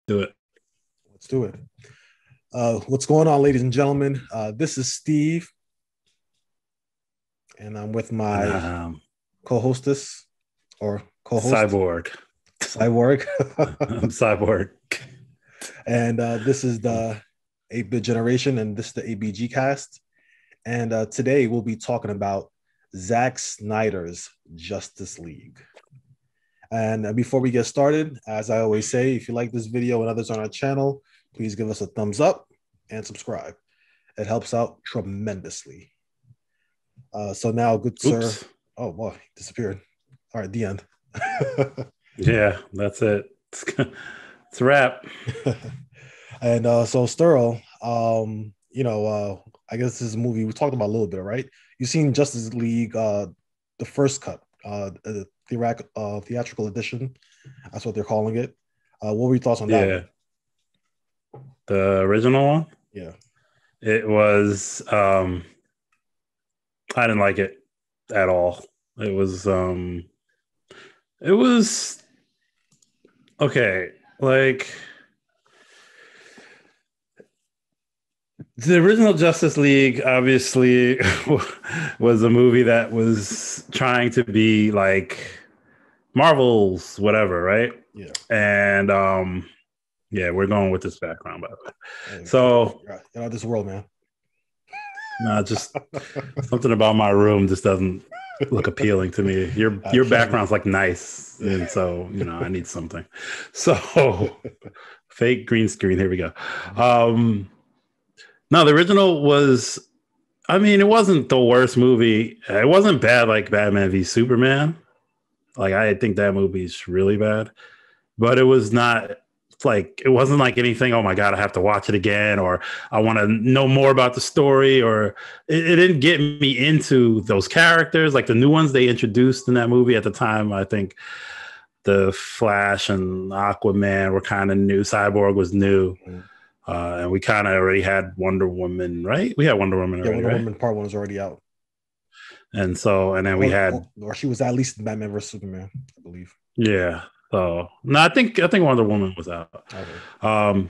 Do it. Let's do it. What's going on, ladies and gentlemen? This is Steve, and I'm with And my co-hostess or co-host, Cyborg. Cyborg. I'm Cyborg. And this is the 8-bit generation, and this is the 8BGCAST. And today we'll be talking about Zack Snyder's Justice League. And before we get started, as I always say, if you like this video and others on our channel, please give us a thumbs up and subscribe. It helps out tremendously. So now, good sir. Oh, boy, he disappeared. All right, the end. Yeah, that's it. It's a wrap. And so, Sterl, I guess this is a movie we talked about a little bit, right? You've seen Justice League, the first cut, the theatrical edition. That's what they're calling it. What were your thoughts on that one? The original one? Yeah. It was I didn't like it at all. It was okay, like the original Justice League obviously was a movie that was trying to be like Marvel's whatever, right? Yeah. And yeah, we're going with this background, by the way. Hey, so you're out of this world, man. No, just something about my room just doesn't look appealing to me. Your background's like nice, and so I need something. So fake green screen. Here we go. No, the original was. I mean, it wasn't the worst movie. It wasn't bad like Batman v Superman. Like I think that movie's really bad, but it was not. Like it wasn't like anything. Oh my god, I have to watch it again, or I want to know more about the story, or it didn't get me into those characters like the new ones they introduced in that movie at the time. I think the Flash and Aquaman were kind of new. Cyborg was new, and we kind of already had Wonder Woman, right? We had Wonder Woman already. Wonder Woman Part 1 was already out, and then we had, or she was at least in Batman vs Superman, I believe. Yeah. So no, I think Wonder Woman was out. Okay.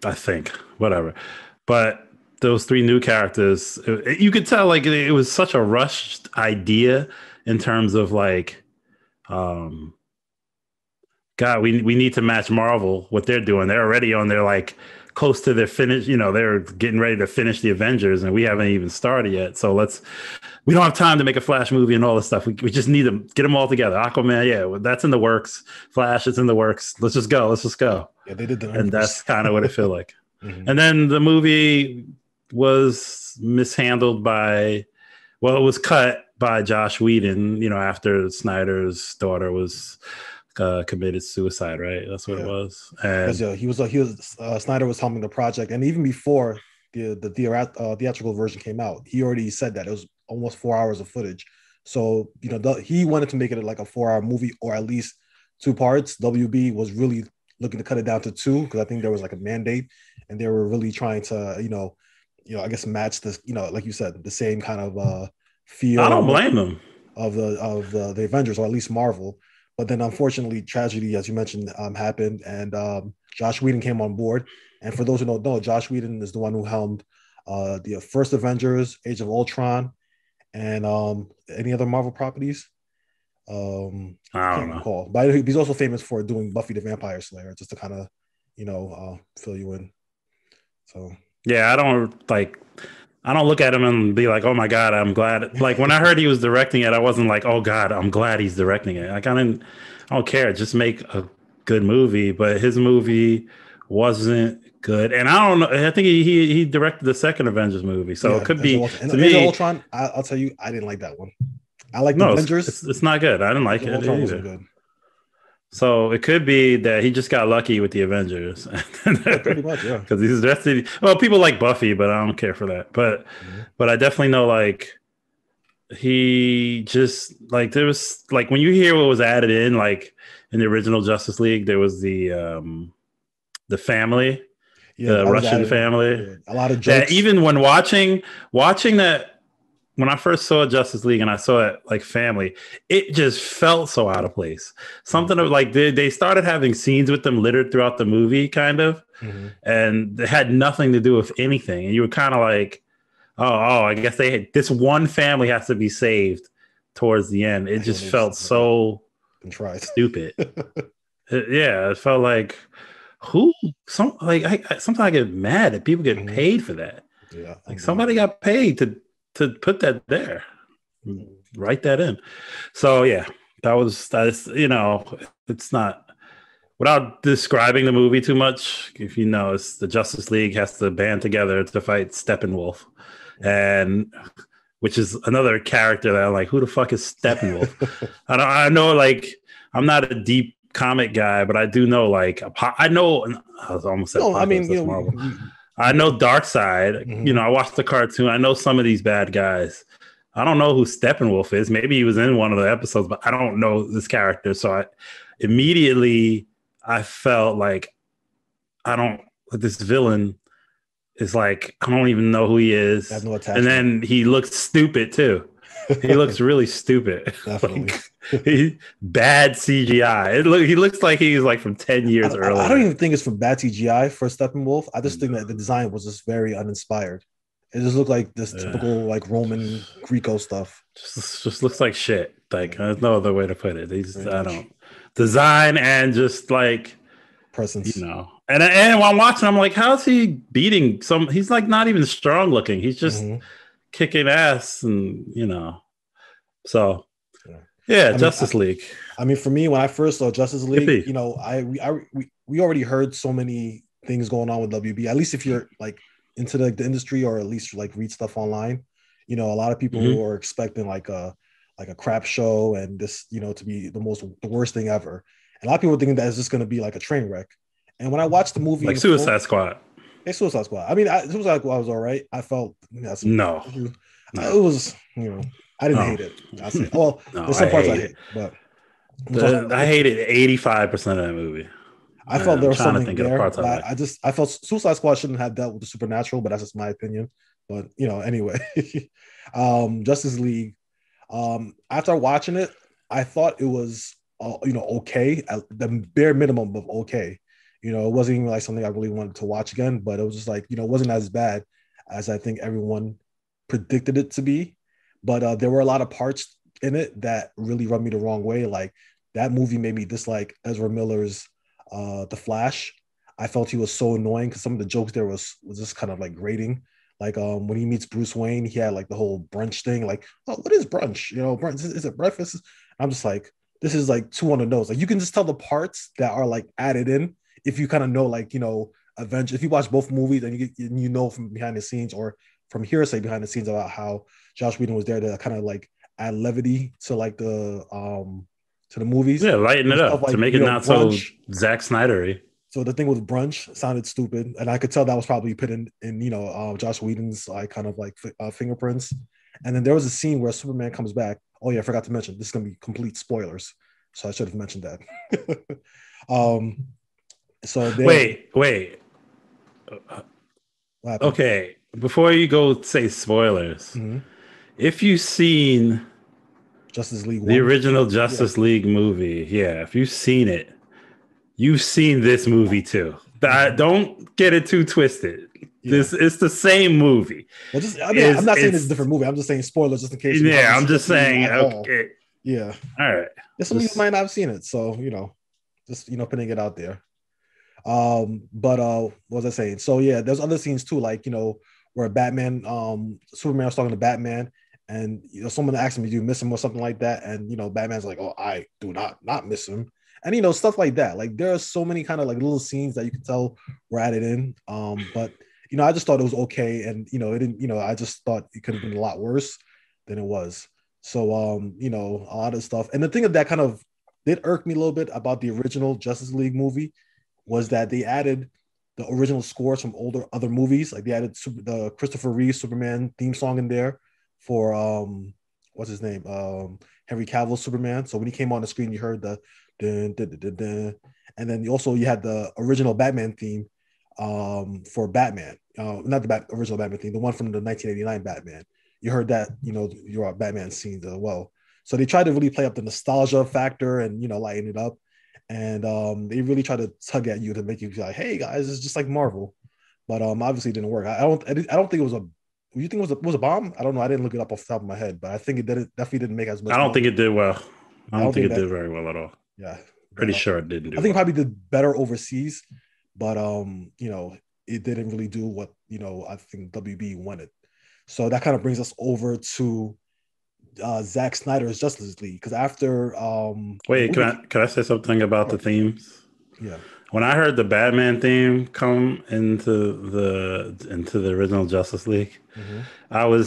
I think whatever, but those three new characters, you could tell like it was such a rushed idea in terms of like, God, we need to match Marvel what they're doing. They're already on their like close to their finish. They're getting ready to finish the Avengers, and we haven't even started yet. So we don't have time to make a Flash movie and all this stuff. We just need to get them all together. Aquaman, yeah, that's in the works. Flash, it's in the works. Let's just go. Yeah, they did and that's kind of what it felt like. Mm-hmm. And then the movie was mishandled it was cut by Josh Whedon, after Snyder's daughter was committed suicide, right? That's what it was. And Snyder was helming the project, and even before the theatrical version came out, he already said that it was almost 4 hours of footage. So he wanted to make it like a 4-hour movie, or at least 2 parts. WB was really looking to cut it down to 2 because I think there was like a mandate, and they were really trying to I guess match this, like you said, the same kind of feel. I don't blame them of the Avengers, or at least Marvel. But then, unfortunately, tragedy, as you mentioned, happened, and Josh Whedon came on board. And for those who don't know, Josh Whedon is the one who helmed the first Avengers, Age of Ultron, and any other Marvel properties. I don't know. But he's also famous for doing Buffy the Vampire Slayer, just to kind of, fill you in. So yeah, I don't look at him and be like, oh my God, I'm glad. Like when I heard he was directing it, I wasn't like, oh God, I'm glad he's directing it. Like I don't care. Just make a good movie. But his movie wasn't good. And I don't know. I think he directed the second Avengers movie. So it could be to me. Ultron, I'll tell you, I didn't like that one. I like the Avengers. It's not good. I didn't like it Ultron either. Wasn't good. So it could be that he just got lucky with the Avengers. Pretty much, yeah. Because he's directed. Well, people like Buffy, but I don't care for that. But I definitely know like he just like there was like when you hear what was added in like in the original Justice League, there was the family, the Russian family. Yeah. A lot of jokes. That even when watching that when I first saw Justice League and I saw it like family, it just felt so out of place. Something of like they started having scenes with them littered throughout the movie, kind of, and it had nothing to do with anything. And you were kind of like, I guess this one family has to be saved towards the end. It just felt so stupid. It felt like sometimes I get mad that people get paid for that. Yeah, like somebody got paid to put that there, write that in. So yeah, that's it's not, without describing the movie too much, if you know, it's the Justice League has to band together to fight Steppenwolf, and which is another character that I'm like, who the fuck is Steppenwolf? I know, like, I'm not a deep comic guy, but I do know, like, I know. I was almost. No, I mean, Marvel. I know Darkseid. I watched the cartoon. I know some of these bad guys. I don't know who Steppenwolf is. Maybe he was in one of the episodes, but I don't know this character. So I felt like this villain is like, I don't even know who he is. I have no attachment. And then he looks stupid too. He looks really stupid. Definitely. Bad CGI. He looks like he's like from 10 years earlier. I don't even think it's from bad CGI for Steppenwolf. I just think that the design was just very uninspired. It just looked like this typical like Roman Greco stuff. Just looks like shit. Like, there's no other way to put it. Design and just like presence. And while I'm watching, I'm like, how's he beating some? He's like not even strong looking. He's just kicking ass, and so Justice League. I mean, for me, when I first saw Justice League, we already heard so many things going on with WB. At least if you're like into the industry, or at least like read stuff online, a lot of people who are expecting like a crap show and this, to be the worst thing ever. And a lot of people thinking that it's just going to be like a train wreck. And when I watched the movie, like Suicide Squad. Suicide Squad. I mean, Suicide Squad was all right. I felt no. It was, I didn't hate it. I say, there's some parts I hate, but I hated 85% of that movie. I felt there was something there. I felt Suicide Squad shouldn't have dealt with the supernatural, but that's just my opinion. But anyway, Justice League. After watching it, I thought it was okay, at the bare minimum of okay. It wasn't even like something I really wanted to watch again, but it was just like, it wasn't as bad as I think everyone predicted it to be. But there were a lot of parts in it that really rubbed me the wrong way. Like, that movie made me dislike Ezra Miller's The Flash. I felt he was so annoying because some of the jokes there was just kind of like grating. Like when he meets Bruce Wayne, he had like the whole brunch thing. Like, oh, what is brunch? Brunch, is it breakfast? I'm just like, this is like too on the nose. Like, you can just tell the parts that are like added in if you kind of know, like, Avengers. If you watch both movies and you know from behind the scenes or from hearsay behind the scenes about how Josh Whedon was there to kind of like add levity to like to the movies. Yeah, lighten it up, like, to make it not brunch. So Zack Snyder-y. So the thing with brunch sounded stupid, and I could tell that was probably put in Josh Whedon's like kind of like fingerprints. And then there was a scene where Superman comes back. Oh yeah, I forgot to mention, this is gonna be complete spoilers, so I should have mentioned that. So wait. Okay, before you go say spoilers, if you've seen Justice League, the original Justice League movie, if you've seen it, you've seen this movie too. Don't get it too twisted. It's the same movie. Well, I'm not saying it's a different movie. I'm just saying spoilers just in case. I'm just saying. Okay. Yeah. All right. Some of you might not have seen it, so just putting it out there. But what was I saying? So there's other scenes too, like where Batman, Superman was talking to Batman, and someone asked him, "Do you miss him?" or something like that, and Batman's like, "Oh, I do not miss him," and stuff like that. Like, there are so many kind of like little scenes that you can tell were added in. But I just thought it was okay, and it didn't. I just thought it could have been a lot worse than it was. So a lot of stuff, and the thing that kind of did irk me a little bit about the original Justice League movie was that they added the original scores from other movies. Like, they added the Christopher Reeve Superman theme song in there for what's his name, Henry Cavill's Superman. So when he came on the screen, you heard the dun, dun, dun, dun, dun. And then you had the original Batman theme for Batman, not the original Batman theme, the one from the 1989 Batman. you heard that, your Batman scenes as well. So they tried to really play up the nostalgia factor and, lighten it up. And they really try to tug at you to make you feel like, hey guys, it's just like Marvel. But obviously it didn't work. I don't think it was a. You think it was a bomb? I don't know. I didn't look it up off the top of my head, but I think definitely didn't make as much. I don't think it did well. I don't think it that did very well at all. Yeah, pretty sure it didn't do. I think it probably did better overseas, but it didn't really do what I think WB wanted. So that kind of brings us over to Zack Snyder's Justice League, because after wait, can I say something about the themes? Yeah. When I heard the Batman theme come into the original Justice League, I was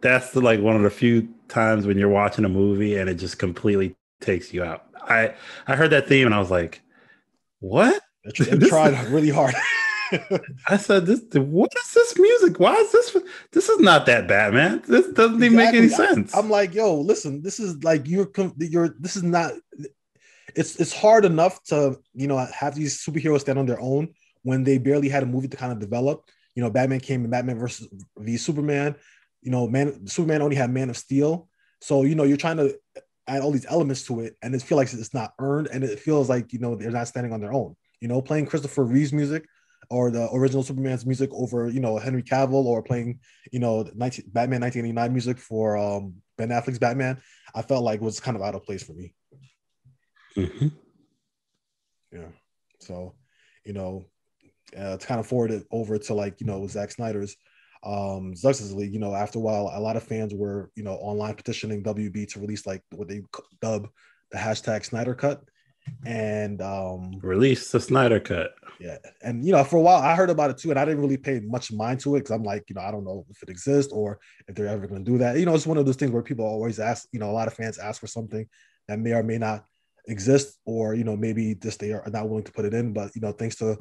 that's like one of the few times when you're watching a movie and it just completely takes you out. I heard that theme and I was like, what? They tried really hard. I said, what is this music? Why is this? This is not that Batman. This doesn't even make any sense. I'm like, yo, listen, this is like this is not. It's hard enough to have these superheroes stand on their own when they barely had a movie to kind of develop. Batman came in Batman versus v Superman. Superman only had Man of Steel. So you're trying to add all these elements to it, and it feels like it's not earned, and it feels like they're not standing on their own. Playing Christopher Reeve's music or the original Superman's music over Henry Cavill, or playing Batman 1989 music for Ben Affleck's Batman, I felt like was kind of out of place for me. Mm-hmm. Yeah. So, to kind of forward it over to Zack Snyder's Justice League, after a while, a lot of fans were, online petitioning WB to release what they dub the hashtag Snyder Cut, and release the Snyder Cut. Yeah. And, for a while I heard about it too, and I didn't really pay much mind to it because I'm like, I don't know if it exists or if they're ever going to do that. It's one of those things where people always ask, a lot of fans ask for something that may or may not exist, or maybe just they are not willing to put it in. But thanks to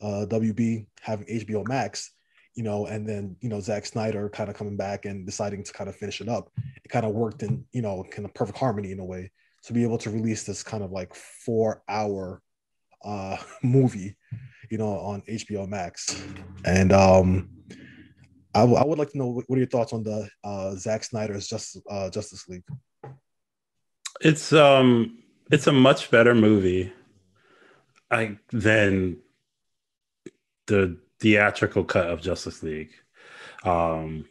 WB having HBO Max, and then Zack Snyder kind of coming back and deciding to kind of finish it up, it kind of worked in kind of perfect harmony in a way to be able to release this kind of 4-hour movie on HBO Max. And I would like to know, what are your thoughts on the Zack Snyder's Justice League? It's a much better movie than the theatrical cut of Justice League. But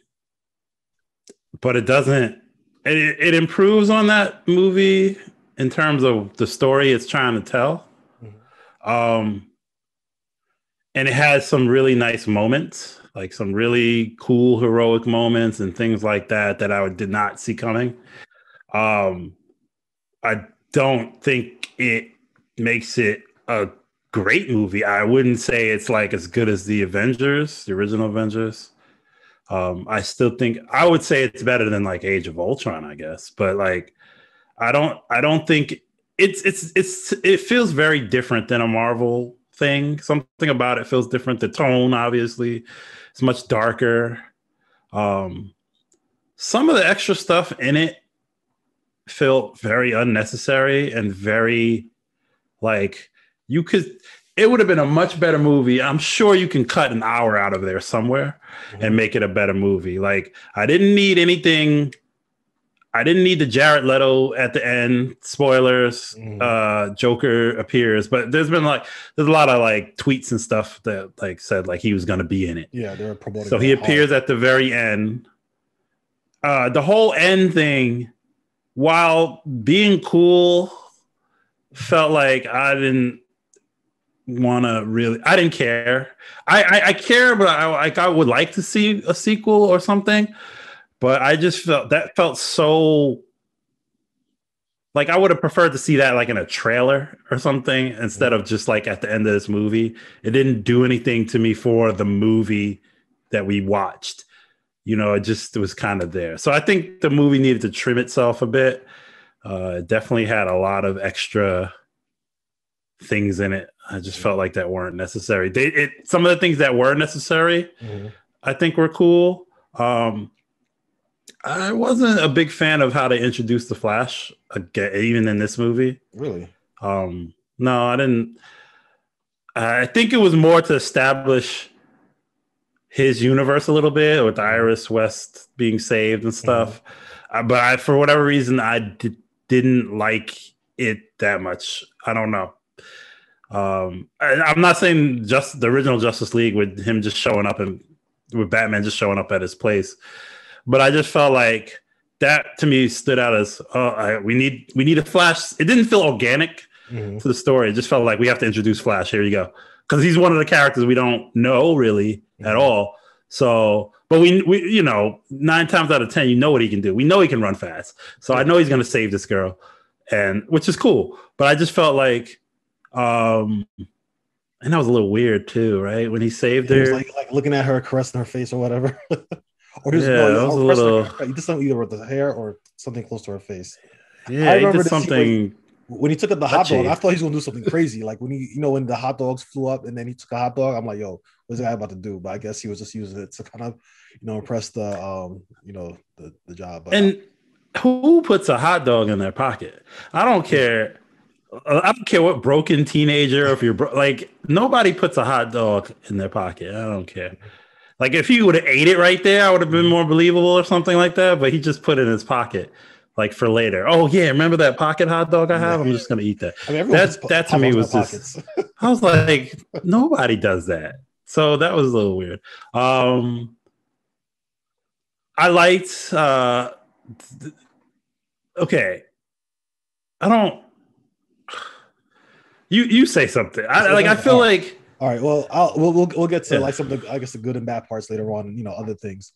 it doesn't, it improves on that movie in terms of the story it's trying to tell. And it has some really nice moments, like some really cool heroic moments and things like that I did not see coming. I don't think it makes it a great movie. I wouldn't say it's as good as the Avengers, the original Avengers. I still think I would say it's better than Age of Ultron, I guess. But I don't think it feels very different than a Marvel thing. Something about it feels different. The tone, obviously, is much darker. Some of the extra stuff in it felt very unnecessary and very it would have been a much better movie. I'm sure you can cut an hour out of there somewhere and make it a better movie. I didn't need anything. I didn't need the Jared Leto at the end. Spoilers. Joker appears, but there's been there's a lot of tweets and stuff that said he was going to be in it. Yeah, they're promoting. So he appears at the very end. The whole end thing, while being cool, felt like I didn't care. I care, but I would like to see a sequel or something. But I just felt so I would have preferred to see that in a trailer or something instead of just at the end of this movie. It didn't do anything to me for the movie that we watched. It was kind of there. So I think the movie needed to trim itself a bit. It definitely had a lot of extra things in it. I just felt like that weren't necessary. Some of the things that were necessary, I think were cool. I wasn't a big fan of how they introduced the Flash, even in this movie. Really? No, I didn't. I think it was more to establish his universe a little bit with Iris West being saved and stuff. But for whatever reason, didn't like it that much. I don't know. I'm not saying just the original Justice League with him just showing up and with Batman just showing up at his place, but I just felt like that to me stood out as we need a Flash. It didn't feel organic to the story. It just felt like we have to introduce Flash. Here you go, because he's one of the characters we don't know really at all. So, but we 9 times out of 10, you know what he can do. We know he can run fast. So I know he's going to save this girl, and which is cool. But I just felt like. And that was a little weird too, right? When he saved her, was like looking at her, caressing her face or whatever. Or he was, was a little. He did something either with the hair or something close to her face. Yeah, I remember he did something. When he took the hot dog, I thought he was gonna do something crazy. Like when when the hot dogs flew up and then he took a hot dog, I'm like, yo, what's the guy about to do? But I guess he was just using it to kind of, impress the the job. But, and who puts a hot dog in their pocket? I don't care. I don't care what broken teenager, if you're like, nobody puts a hot dog in their pocket. I don't care. Like if he would have ate it right there, I would have been more believable or something like that. But he just put it in his pocket, like for later. Oh yeah, remember that pocket hot dog I have? I'm just gonna eat that. I mean, that to me was just. I was like, nobody does that. So that was a little weird. I liked. Okay, I don't. You say something. I feel like. All right. Well, we'll get to like some of the, I guess, the good and bad parts later on. Other things.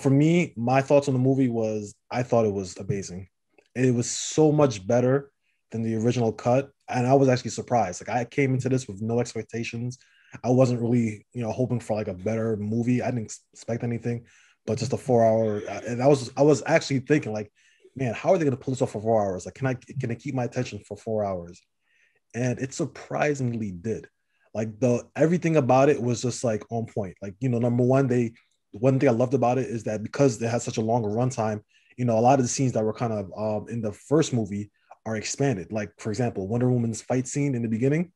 For me, my thoughts on the movie was I thought it was amazing. It was so much better than the original cut, and I was actually surprised. Like I came into this with no expectations. I wasn't really hoping for like a better movie. I didn't expect anything, but just a 4-hour. And I was actually thinking like, man, how are they going to pull this off for 4 hours? Like, can I keep my attention for 4 hours? And it surprisingly did. Like everything about it was just like on point. Like, number one, one thing I loved about it is that because they had such a longer runtime, a lot of the scenes that were kind of in the first movie are expanded. Like, for example, Wonder Woman's fight scene in the beginning,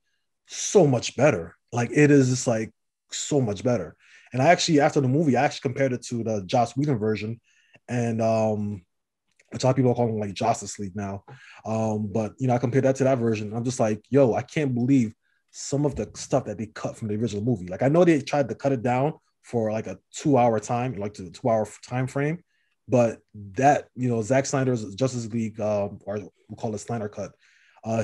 so much better. Like it is just like so much better. And I actually, after the movie, I actually compared it to the Joss Whedon version, and which a lot of people are calling like Justice League now. But I compared that to that version. I'm just like, yo, I can't believe some of the stuff that they cut from the original movie. Like I know they tried to cut it down for like a 2-hour time, like the 2-hour time frame, but that Zack Snyder's Justice League, or we'll call it Snyder cut,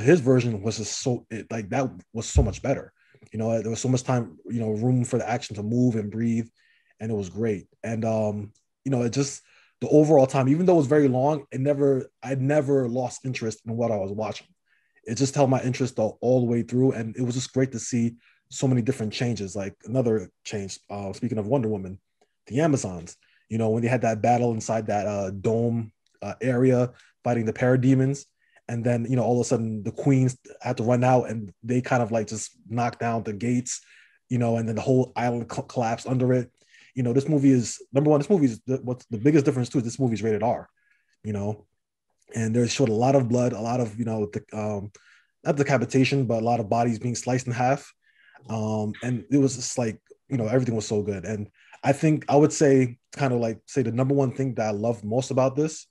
his version was just that was so much better. There was so much time, room for the action to move and breathe, and it was great. And it just. The overall time, even though it was very long, I never lost interest in what I was watching. It just held my interest all the way through. And it was just great to see so many different changes. Like another change, speaking of Wonder Woman, the Amazons, when they had that battle inside that dome area fighting the parademons. And then, all of a sudden the queens had to run out and they kind of like just knocked down the gates, and then the whole island collapsed under it. This movie is number one. This movie is what's the biggest difference too. Is this movie is rated R, and they showed a lot of blood, a lot of not decapitation, but a lot of bodies being sliced in half, and it was just like everything was so good. And I think I would say the number one thing that I loved most about this.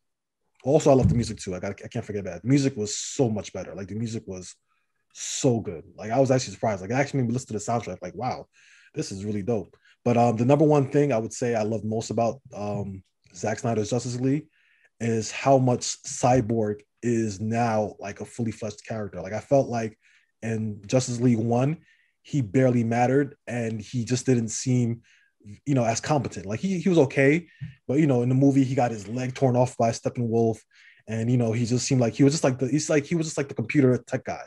Also, I love the music too. I can't forget that. The music was so much better. Like the music was so good. Like I was actually surprised. Like it actually made me listen to the soundtrack. Like wow, this is really dope. But the number one thing I would say I love most about Zack Snyder's Justice League is how much Cyborg is now like a fully fleshed character. Like I felt like in Justice League 1, he barely mattered and he just didn't seem, as competent. Like he was okay, but in the movie he got his leg torn off by Steppenwolf, and he just seemed like he was just like the computer tech guy.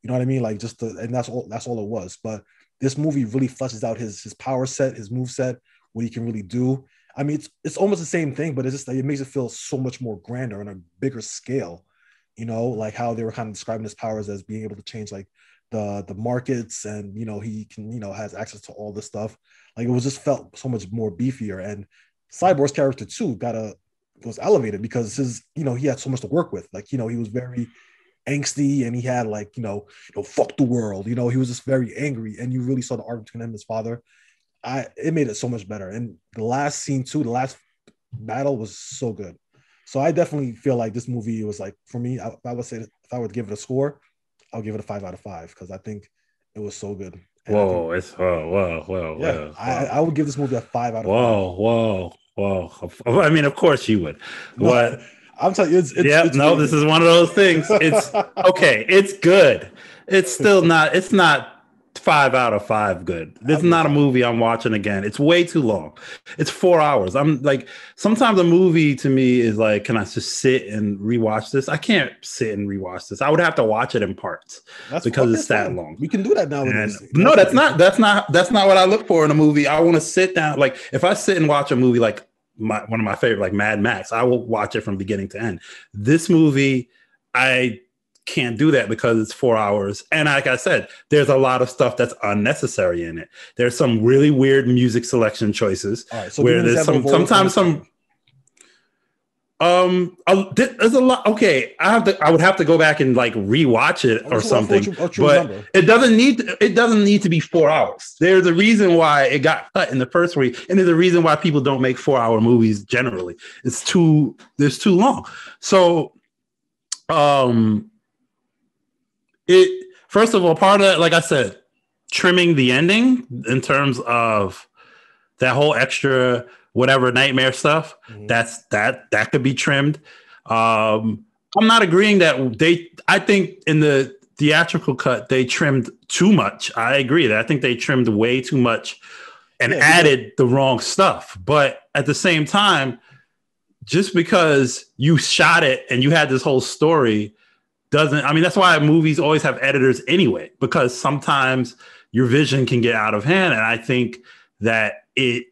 You know what I mean? Like and that's all it was. But this movie really fleshes out his power set, his move set, what he can really do. I mean, it's almost the same thing, but it's just like it makes it feel so much more grander on a bigger scale. Like how they were kind of describing his powers as being able to change like the markets, and he can has access to all this stuff. Like it was just felt so much more beefier. And Cyborg's character too was elevated because he had so much to work with. Like he was very angsty, and he had like fuck the world. He was just very angry, and you really saw the arc between him and his father. it made it so much better. And the last scene too, the last battle was so good. So I definitely feel like this movie was like, for me, I would say if I would give it a score, I'll give it a 5 out of 5 because I think it was so good. And Whoa, it's whoa. Yeah, I would give this movie a 5 out of 5. Whoa. I mean, of course you would. No, What? I'm telling you, it's No, really this good. is one of those things. It's okay. It's good. It's still not. It's not 5 out of 5 good. This is not a movie I'm watching again. It's way too long. It's 4 hours. I'm like, sometimes a movie to me is like, can I just sit and rewatch this? I can't sit and rewatch this. I would have to watch it in parts because it's that long. We can do that now. No, that's not what I look for in a movie. I want to sit down. Like if I sit and watch a movie like one of my favorite, like Mad Max, I will watch it from beginning to end. This movie, I can't do that because it's 4 hours. And like I said, there's a lot of stuff that's unnecessary in it. There's some really weird music selection choices so where there's sometimes there's a lot. Okay, I would have to go back and like rewatch it or something. But it doesn't need to be 4 hours. There's a reason why it got cut in the first week, and there's a reason why people don't make 4-hour movies generally. There's too long. So it first of all, part of that, like I said, trimming the ending in terms of that whole extra whatever nightmare stuff, that could be trimmed. I'm not agreeing that I think in the theatrical cut they trimmed too much. I agree that I think they trimmed way too much and added the wrong stuff. But at the same time, just because you shot it and you had this whole story that's why movies always have editors anyway, because sometimes your vision can get out of hand. And I think that it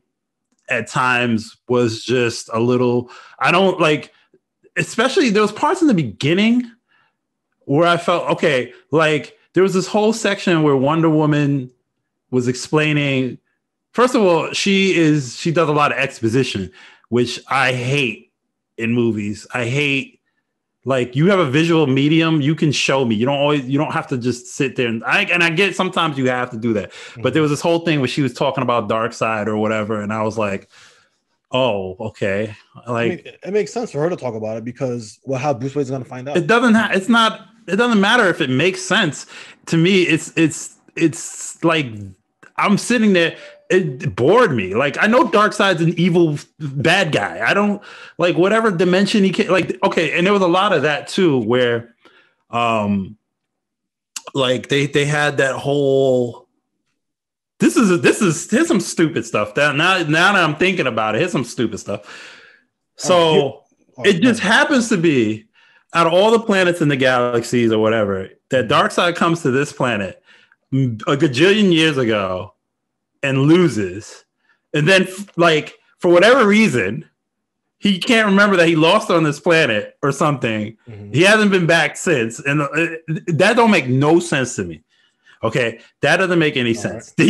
at times was just a little, I don't like, especially there was parts in the beginning where I felt, okay, like there was this whole section where Wonder Woman was explaining, first of all, she does a lot of exposition, which I hate in movies. I hate, like, you have a visual medium, you can show me. You don't have to just sit there and I get sometimes you have to do that. But there was this whole thing where she was talking about Darkseid or whatever, and I was like, oh, okay. Like, it makes sense for her to talk about it because how Bruce Wayne's going to find out. It doesn't matter if it makes sense to me. It's like I'm sitting there. It bored me. Like, I know Darkseid's an evil bad guy. I don't like whatever dimension he can. Like, okay, and there was a lot of that too, where, like they had that whole. Here's some stupid stuff. That now that I'm thinking about it, here's some stupid stuff. So it just happens to be out of all the planets in the galaxies or whatever, that Darkseid comes to this planet a gajillion years ago and loses, and then like for whatever reason he can't remember that he lost on this planet or something. He hasn't been back since, and that don't make no sense to me. Okay, that doesn't make any sense. Right.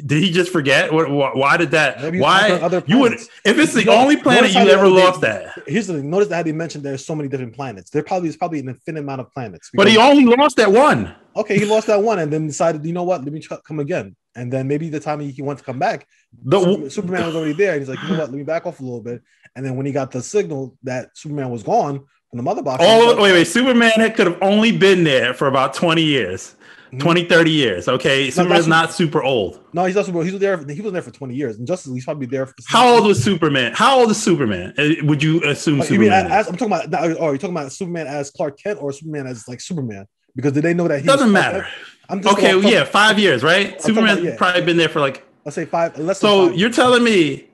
Did he just forget? Why did that? Why you would? If it's the only planet you ever lost at. Here's the thing. Notice that he mentioned there's so many different planets. There's probably an infinite amount of planets. But he only lost that one. Okay, he lost that one and then decided, you know what? Let me come again. And then maybe the time he wants to come back, Superman was already there. And he's like, you know what? Let me back off a little bit. And then when he got the signal that Superman was gone from the mother box. Wait. Superman could have only been there for about 20 years. 20, 30 years. Okay. Superman's not super old. No, he's not super old. He was there for 20 years. And Justice League's probably there for How old was Superman? How old is Superman? Would you assume Superman? I'm talking about you're talking about Superman as Clark Kent or Superman as like Superman? Because did they know that he doesn't matter? Okay, 5 years, right? Superman's probably been there for like, let's say 5. So you're telling me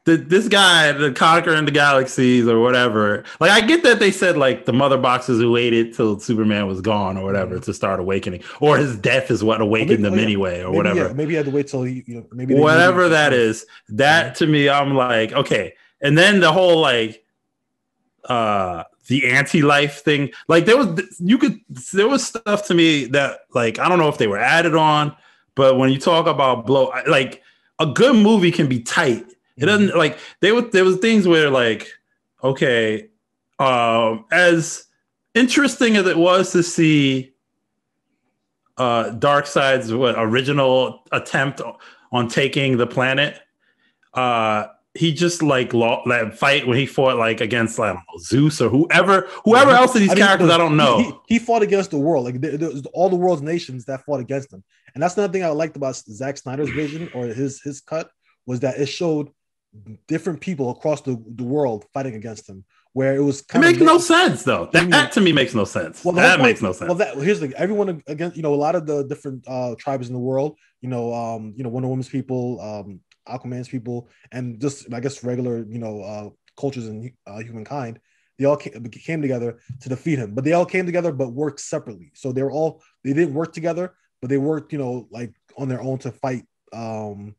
that this guy, the conqueror in the galaxies or whatever, like I get that they said like the mother boxes who waited till Superman was gone or whatever to start awakening, or his death is what awakened them anyway, or whatever. Maybe he had to wait till maybe whatever that is. That to me, I'm like, okay. And then the whole like the anti-life thing, like there was stuff to me that like I don't know if they were added on, but when you talk about like a good movie can be tight. It doesn't like there was things where like, okay, as interesting as it was to see Darkseid's original attempt on taking the planet. He just like that fight when he fought like against like, I don't know, Zeus or whoever else of these characters I don't know. He fought against the world, like there was all the world's nations that fought against him, and that's another thing I liked about Zack Snyder's vision or his cut was that it showed different people across the world fighting against him. Where it was kind of makes no sense though. That to me makes no sense. Well, that makes no sense. Well, here's the thing. Everyone against a lot of the different tribes in the world. Wonder Woman's people. Aquaman's people, and just I guess regular cultures and humankind, they all came together to defeat him. But they all came together but worked separately. So they didn't work together, but they worked like on their own to fight Darkseid.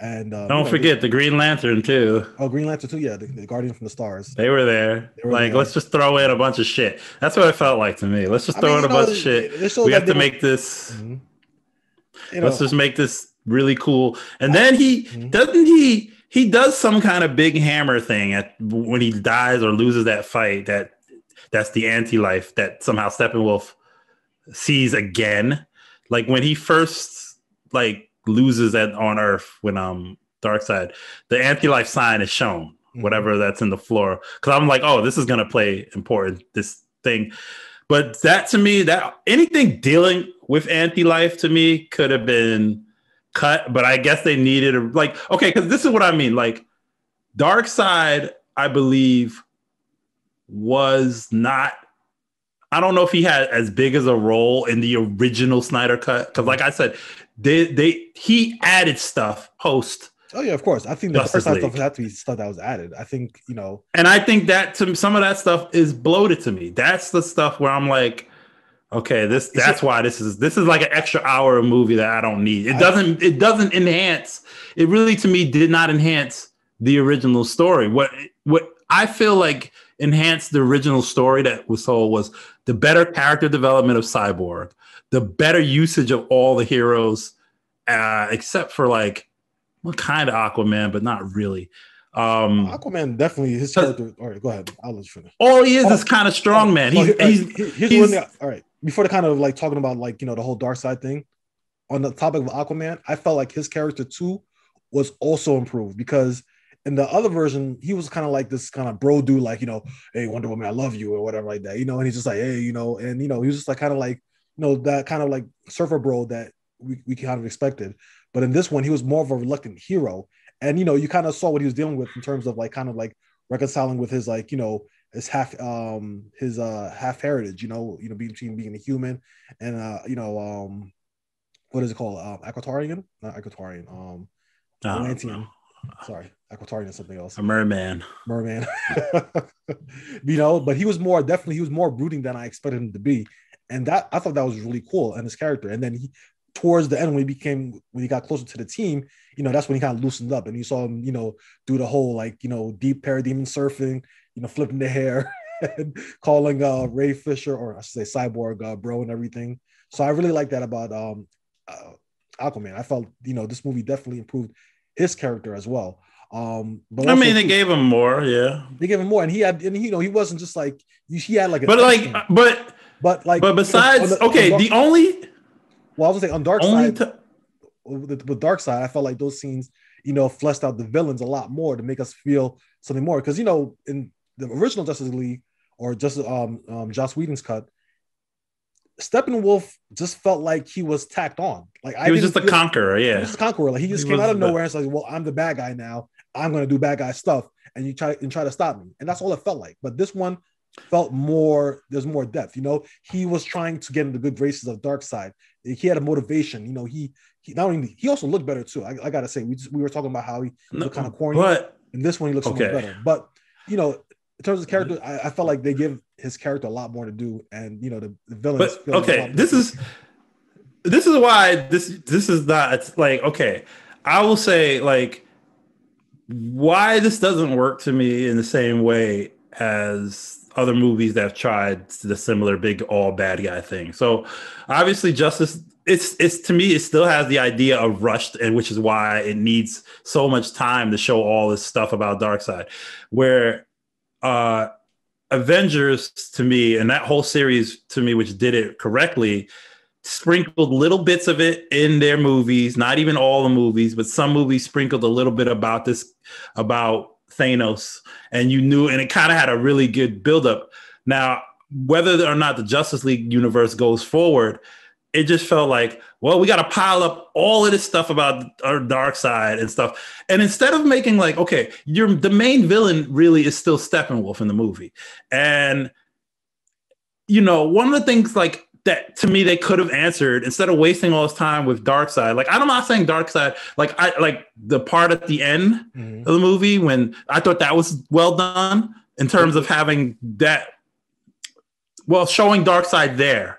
And don't forget the Green Lantern too. Oh, Green Lantern too, yeah, the Guardian from the Stars. They were there. Let's just throw in a bunch of shit. That's what it felt like to me. Let's just throw in a bunch of shit. We have to make this. Let's just make this really cool. And then he does some kind of big hammer thing when he dies or loses that fight. That's the anti-life that somehow Steppenwolf sees again. Like when he first loses on Earth when Darkseid, the anti-life sign is shown, whatever that's in the floor. Because I'm like, oh, this is gonna play important, this thing. But that to me, that anything dealing with anti-life to me could have been cut, but I guess they needed because this is what I mean. Like Darkseid, I believe, was not. I don't know if he had as big as a role in the original Snyder cut because, like I said, he added stuff post. Oh yeah, of course. I think the Darkseid stuff had to be stuff that was added. I think and I think that some of that stuff is bloated to me. That's the stuff where I'm like, okay, that's why this is like an extra hour of movie that I don't need. It doesn't enhance. It really to me did not enhance the original story. What I feel like enhanced the original story that was told was the better character development of Cyborg, the better usage of all the heroes, except for what kind of Aquaman, but not really. Aquaman definitely his character. All right, go ahead. I'll let you finish. All he is kind of strong, man. All right. Before the kind of talking about the whole Darkseid thing, on the topic of Aquaman, I felt like his character too was also improved because in the other version he was kind of like this kind of bro dude, hey Wonder Woman, I love you or whatever like that, and he's just like, hey, and he was just kind of that kind of surfer bro that we kind of expected. But in this one, he was more of a reluctant hero, and you kind of saw what he was dealing with in terms of reconciling with his his half heritage, between being a human and what is it called? Aquatarian? Not Aquatarian. Atlantean. Sorry, Aquatarian is something else. A merman. But he was more brooding than I expected him to be, and that I thought that was really cool and his character. And then towards the end when he got closer to the team, that's when he kind of loosened up and you saw him, do the whole deep parademon surfing, flipping the hair and calling Ray Fisher, or I should say Cyborg, bro and everything. So I really like that about Aquaman. I felt this movie definitely improved his character as well. But I mean, they gave him more, yeah. They gave him more, and he wasn't just he had but besides, the only. Well, I was gonna say on Darkseid, with Darkseid, I felt like those scenes, fleshed out the villains a lot more to make us feel something more. Because in the original Justice League or just Joss Whedon's cut, Steppenwolf just felt like he was tacked on. He was just a conqueror, yeah. He was just a conqueror. He just came out of nowhere and it's well, I'm the bad guy now. I'm gonna do bad guy stuff, and you try to stop me. And that's all it felt like. But this one felt more. There's more depth. He was trying to get in the good graces of Darkseid. He had a motivation. He not only he also looked better too. I gotta say, we were talking about how he looked kind of corny. But in this one, he looks so much better. But in terms of character, I felt like they give his character a lot more to do, and the villains. But okay, this is why this is not. It's I will say why this doesn't work to me in the same way as other movies that have tried the similar big all bad guy thing. So obviously Justice, it's to me, it still has the idea of rushed, and which is why it needs so much time to show all this stuff about Darkseid. Where Avengers to me, and that whole series to me, which did it correctly, sprinkled little bits of it in their movies, not even all the movies, but some movies sprinkled a little bit about Thanos, and you knew, and it kind of had a really good buildup. Now, whether or not the Justice League universe goes forward, it just felt like, well, we got to pile up all of this stuff about our dark side and stuff. And instead of making like, okay, the main villain really is still Steppenwolf in the movie. And, one of the things like that to me, they could have answered instead of wasting all this time with Darkseid. Like, I'm not saying Darkseid, I like the part at the end of the movie when I thought that was well done in terms of having that, showing Darkseid there.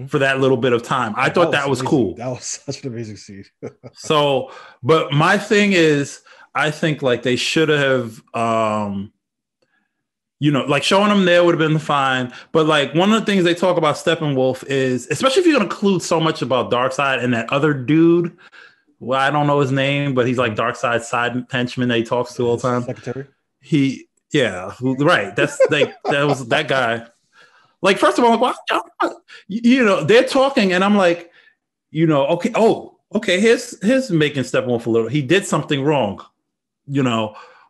For that little bit of time. I thought that was cool. That was such an amazing scene. So, but my thing is, I think like they should have, like showing them there would have been fine. But like one of the things they talk about Steppenwolf is, especially if you're going to include so much about Darkseid and that other dude, well, I don't know his name, but he's like Darkseid's side henchman that he talks to all the time. Secretary? Right. That's like, that was that guy. Like, first of all, like, they're talking, and I'm like, okay, here's making Steppenwolf a little. He did something wrong.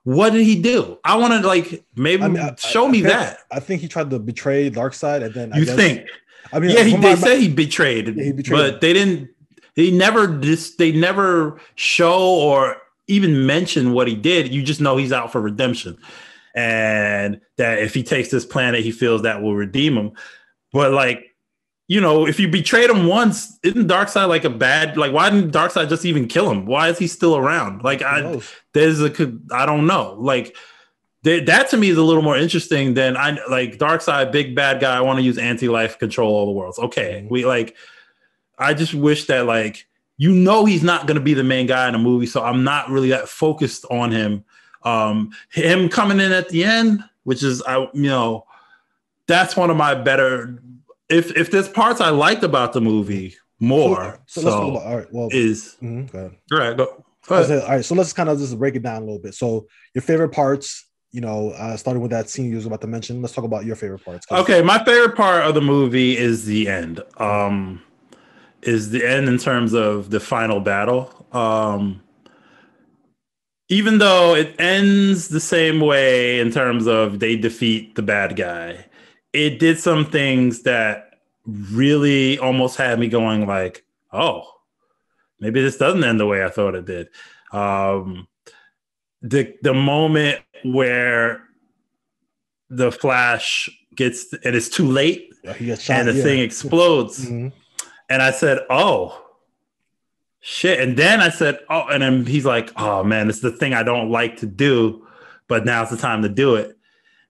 What did he do? I want to like show me that. I think he tried to betray Darkseid, and then think? They said he betrayed, but they didn't. They never show or even mention what he did. You just know he's out for redemption. And that if he takes this planet, he feels that will redeem him. But like, if you betrayed him once, isn't Darkseid like a bad? Like, why didn't Darkseid just even kill him? Why is he still around? Like, I don't know. Like, that to me is a little more interesting than Darkseid, big bad guy. I want to use anti-life, control all the worlds. Okay, I just wish that he's not going to be the main guy in the movie, so I'm not really that focused on him. Him coming in at the end, which is that's one of my better. If there's parts I liked about the movie more, so let's talk about. All right, well, go ahead. Go ahead. All right, so let's kind of just break it down a little bit. So your favorite parts, starting with that scene you was about to mention. Let's talk about your favorite parts. Okay, my favorite part of the movie is the end. Is the end in terms of the final battle. Even though it ends the same way in terms of they defeat the bad guy, it did some things that really almost had me going like, oh, maybe this doesn't end the way I thought it did. The moment where the Flash gets, and it's too late, he gets shot, and the thing explodes. And I said, oh, shit. And then I said, oh, and then he's like, oh man, it's the thing I don't like to do, but now's the time to do it.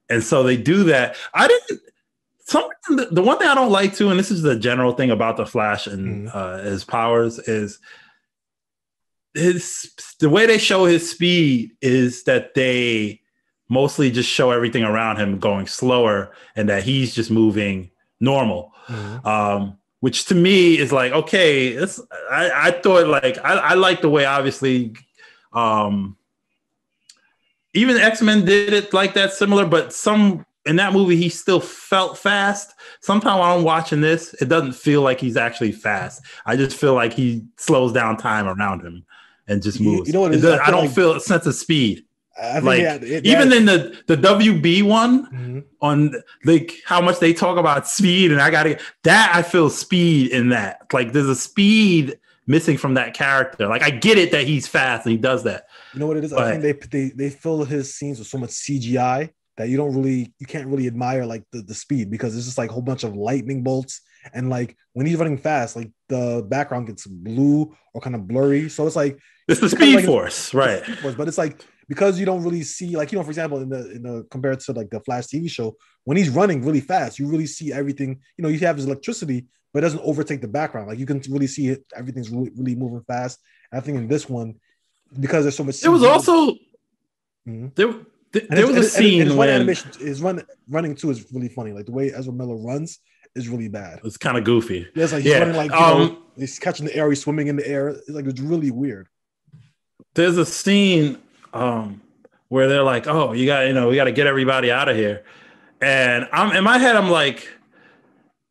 And so they do that. The one thing I don't like too, and this is the general thing about the Flash and his powers, is the way they show his speed is that they mostly just show everything around him going slower and that he's just moving normal. Which to me is like, okay, I thought like, I like the way obviously even X-Men did it like that similar, but in that movie, he still felt fast. Sometimes when I'm watching this, it doesn't feel like he's actually fast. I just feel like he slows down time around him and just moves. I don't feel a sense of speed. Even in the WB one on like how much they talk about speed, and I feel speed in that. Like there's a speed missing from that character. Like I get it that he's fast and he does that. You know what it is? I think they fill his scenes with so much CGI that you can't really admire like the speed, because it's just like a whole bunch of lightning bolts, and like when he's running fast, like the background gets blue or kind of blurry. So it's like it's the speed force, right? Speed force, but it's like, because you don't really see, like, for example, in the compared to like the Flash TV show, when he's running really fast, you really see everything. You have his electricity, but it doesn't overtake the background. Like you can really see it. Everything's really, really moving fast. And I think in this one, because there's so much. It was also there was a scene when animation is running too is really funny. Like the way Ezra Miller runs is really bad. It's kind of goofy. Yeah, it's like he's running like he's catching the air, he's swimming in the air. It's really weird. There's a scene where they're like, oh, we got to get everybody out of here. And I'm in my head, I'm like,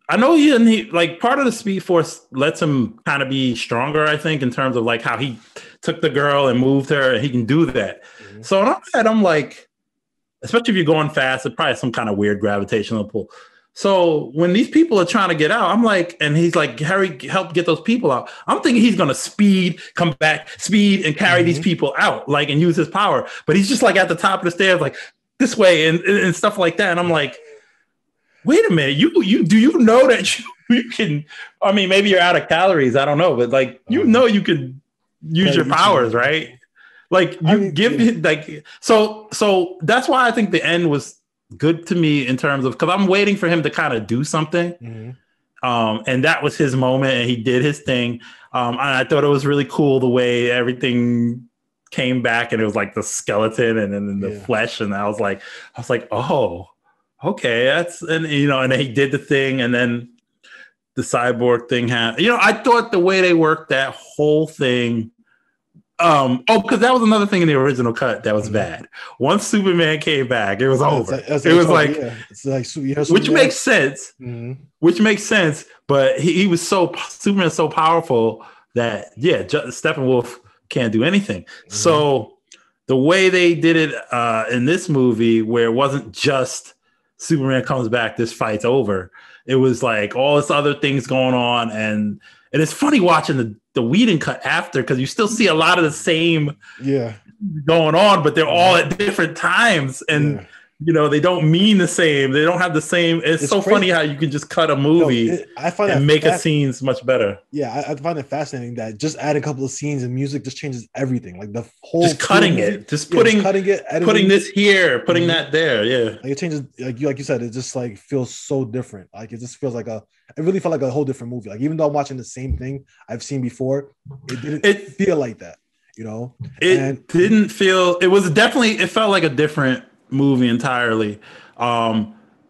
I know he like part of the Speed Force lets him kind of be stronger, I think, in terms of like how he took the girl and moved her, and he can do that. Mm-hmm. So in my head, I'm like, especially if you're going fast, it probably has some kind of weird gravitational pull. So when these people are trying to get out, I'm like, and he's like, Harry, help get those people out. I'm thinking he's gonna come back, and carry these people out, like, and use his power. But he's just like at the top of the stairs, like this way and stuff like that. And I'm like, wait a minute, do you know that you can? I mean, maybe you're out of calories, I don't know, but like you could use your powers, right? Like so that's why I think the end was good to me in terms of, because I'm waiting for him to kind of do something, and that was his moment, and he did his thing. And I thought it was really cool the way everything came back, and it was like the skeleton and then the flesh, and I was like, oh. Okay, and he did the thing, and then the cyborg thing happened. I thought the way they worked that whole thing. Because that was another thing in the original cut that was bad. Once Superman came back, it was over. Which makes sense. Mm-hmm. Which makes sense, but Superman's so powerful that Steppenwolf can't do anything. Mm-hmm. So the way they did it in this movie, where it wasn't just Superman comes back, this fight's over. It was like all this other things going on, and it's funny watching the Whedon cut after, because you still see a lot of the same going on, but they're all at different times, and they don't mean the same. They don't have the same. It's so crazy. Funny how you can just cut a movie and make a scenes much better. Yeah, I find it fascinating that just adding a couple of scenes and music just changes everything. Like the whole just cutting it, just putting editing, putting this here, putting that there. Yeah, like it changes. Like you said, it just like feels so different. Like it just feels like it really felt like a whole different movie. Like even though I'm watching the same thing I've seen before, it didn't feel like that. It didn't feel. It felt like a different movie entirely,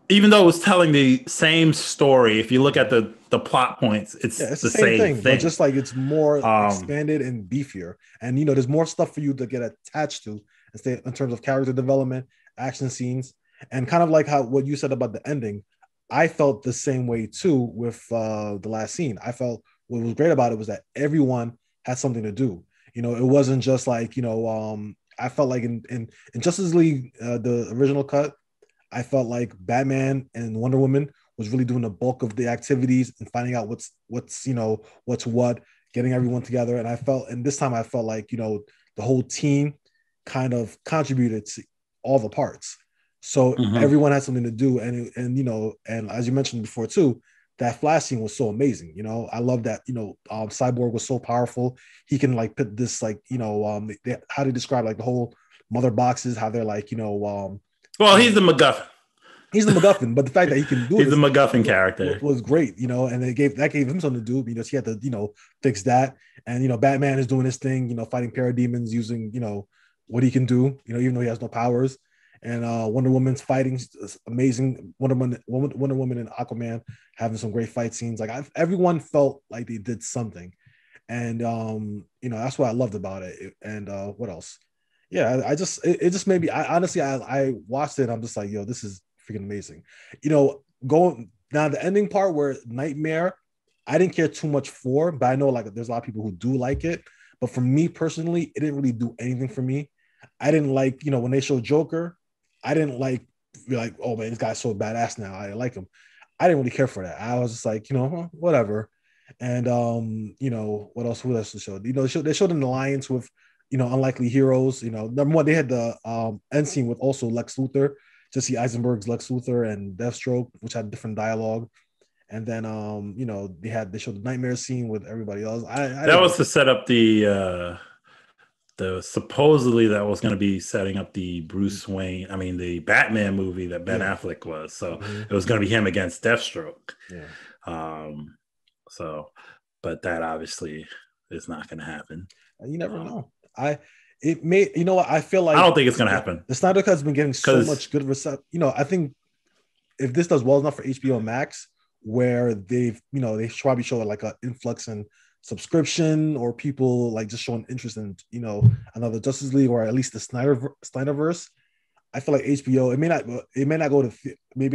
even though it was telling the same story. If you look at the plot points, it's the same thing, but just like it's more expanded and beefier, and there's more stuff for you to get attached to in terms of character development, action scenes, and kind of like what you said about the ending. I felt the same way too with the last scene. I felt what was great about it was that everyone had something to do. It wasn't just like I felt like in Justice League, the original cut, I felt like Batman and Wonder Woman was really doing the bulk of the activities and finding out what's what, getting everyone together. And this time I felt like, the whole team kind of contributed to all the parts. So everyone had something to do. And as you mentioned before too, that Flash scene was so amazing. I love that, Cyborg was so powerful. He can like put this, like, how they describe like the whole mother boxes, how they're like, he's the MacGuffin. He's the MacGuffin, but the fact that he can do he's the MacGuffin character was great, and it gave him something to do because he had to, fix that. And, Batman is doing his thing, fighting parademons using, what he can do, even though he has no powers. And Wonder Woman's fighting amazing. Wonder Woman and Aquaman having some great fight scenes. Like everyone felt like they did something, and that's what I loved about it. And what else? Yeah, it just made me. I watched it. I'm just like, yo, this is freaking amazing. Going now the ending part where Nightmare, I didn't care too much for, but I know like there's a lot of people who do like it. But for me personally, it didn't really do anything for me. I didn't like, when they showed Joker. I didn't like, oh man, this guy's so badass now. I like him. I didn't really care for that. I was just like, whatever. And what else? Who else to show? They showed an alliance with, unlikely heroes. Number one, they had the end scene with also Lex Luthor, Jesse Eisenberg's Lex Luthor and Deathstroke, which had different dialogue. And then they showed the Nightmare scene with everybody else. That was to set up the supposedly that was going to be setting up the Bruce Wayne, the Batman movie that Ben Affleck was. So it was going to be him against Deathstroke. Yeah. But that obviously is not going to happen. You never know. I feel like I don't think it's going to happen. The Snyder Cut has been getting so much good reception. I think if this does well enough for HBO Max, where they probably show like an influx in subscription or people like just showing interest in another Justice League or at least the Snyderverse. I feel like HBO, it may not go to it may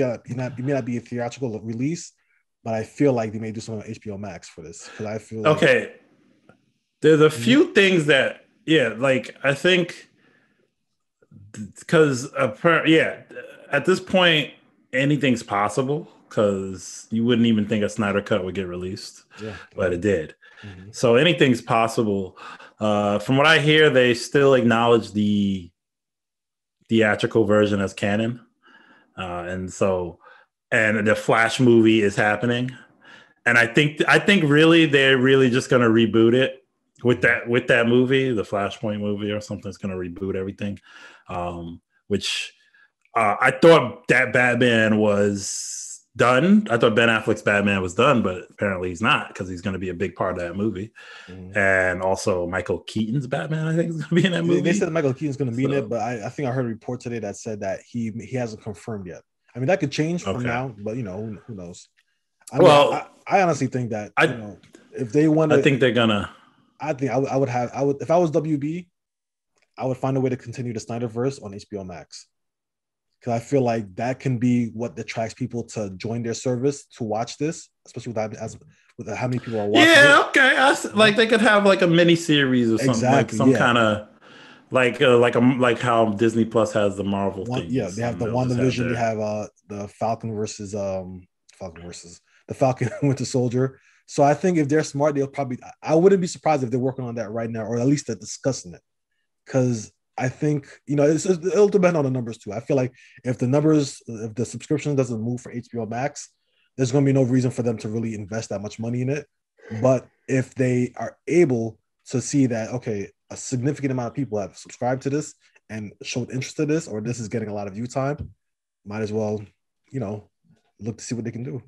not be a theatrical release, but I feel like they may do something on HBO Max for this because I feel okay. There's a few things that like I think because at this point anything's possible because you wouldn't even think a Snyder Cut would get released, but it did. Mm-hmm. So anything's possible. From what I hear, they still acknowledge the theatrical version as canon, and the Flash movie is happening, and I think really they're really just going to reboot it with that movie, the Flashpoint movie or something's going to reboot everything, which I thought that Batman was done. I thought Ben Affleck's Batman was done, but apparently he's not because he's going to be a big part of that movie. Mm-hmm. And also Michael Keaton's Batman, I think, is going to be in that movie. They said Michael Keaton's going to be in it, but I think I heard a report today that said that he hasn't confirmed yet. I mean, that could change from now, but who knows? I honestly think that if they want to, I think they're gonna. I think I would if I was WB, I would find a way to continue the Snyderverse on HBO Max. Because I feel like that can be what attracts people to join their service to watch this, especially with how many people are watching. Yeah, okay. Like they could have like a mini series or something, exactly, like some kind of like how Disney Plus has the Marvel thing. Yeah, they have the WandaVision. They have the Falcon versus the Falcon Winter Soldier. So I think if they're smart, they'll probably. I wouldn't be surprised if they're working on that right now, or at least they're discussing it, because I think it'll depend on the numbers too. I feel like if the subscription doesn't move for HBO Max, there's going to be no reason for them to really invest that much money in it. But if they are able to see that, okay, a significant amount of people have subscribed to this and showed interest in this, or this is getting a lot of view time, might as well, look to see what they can do.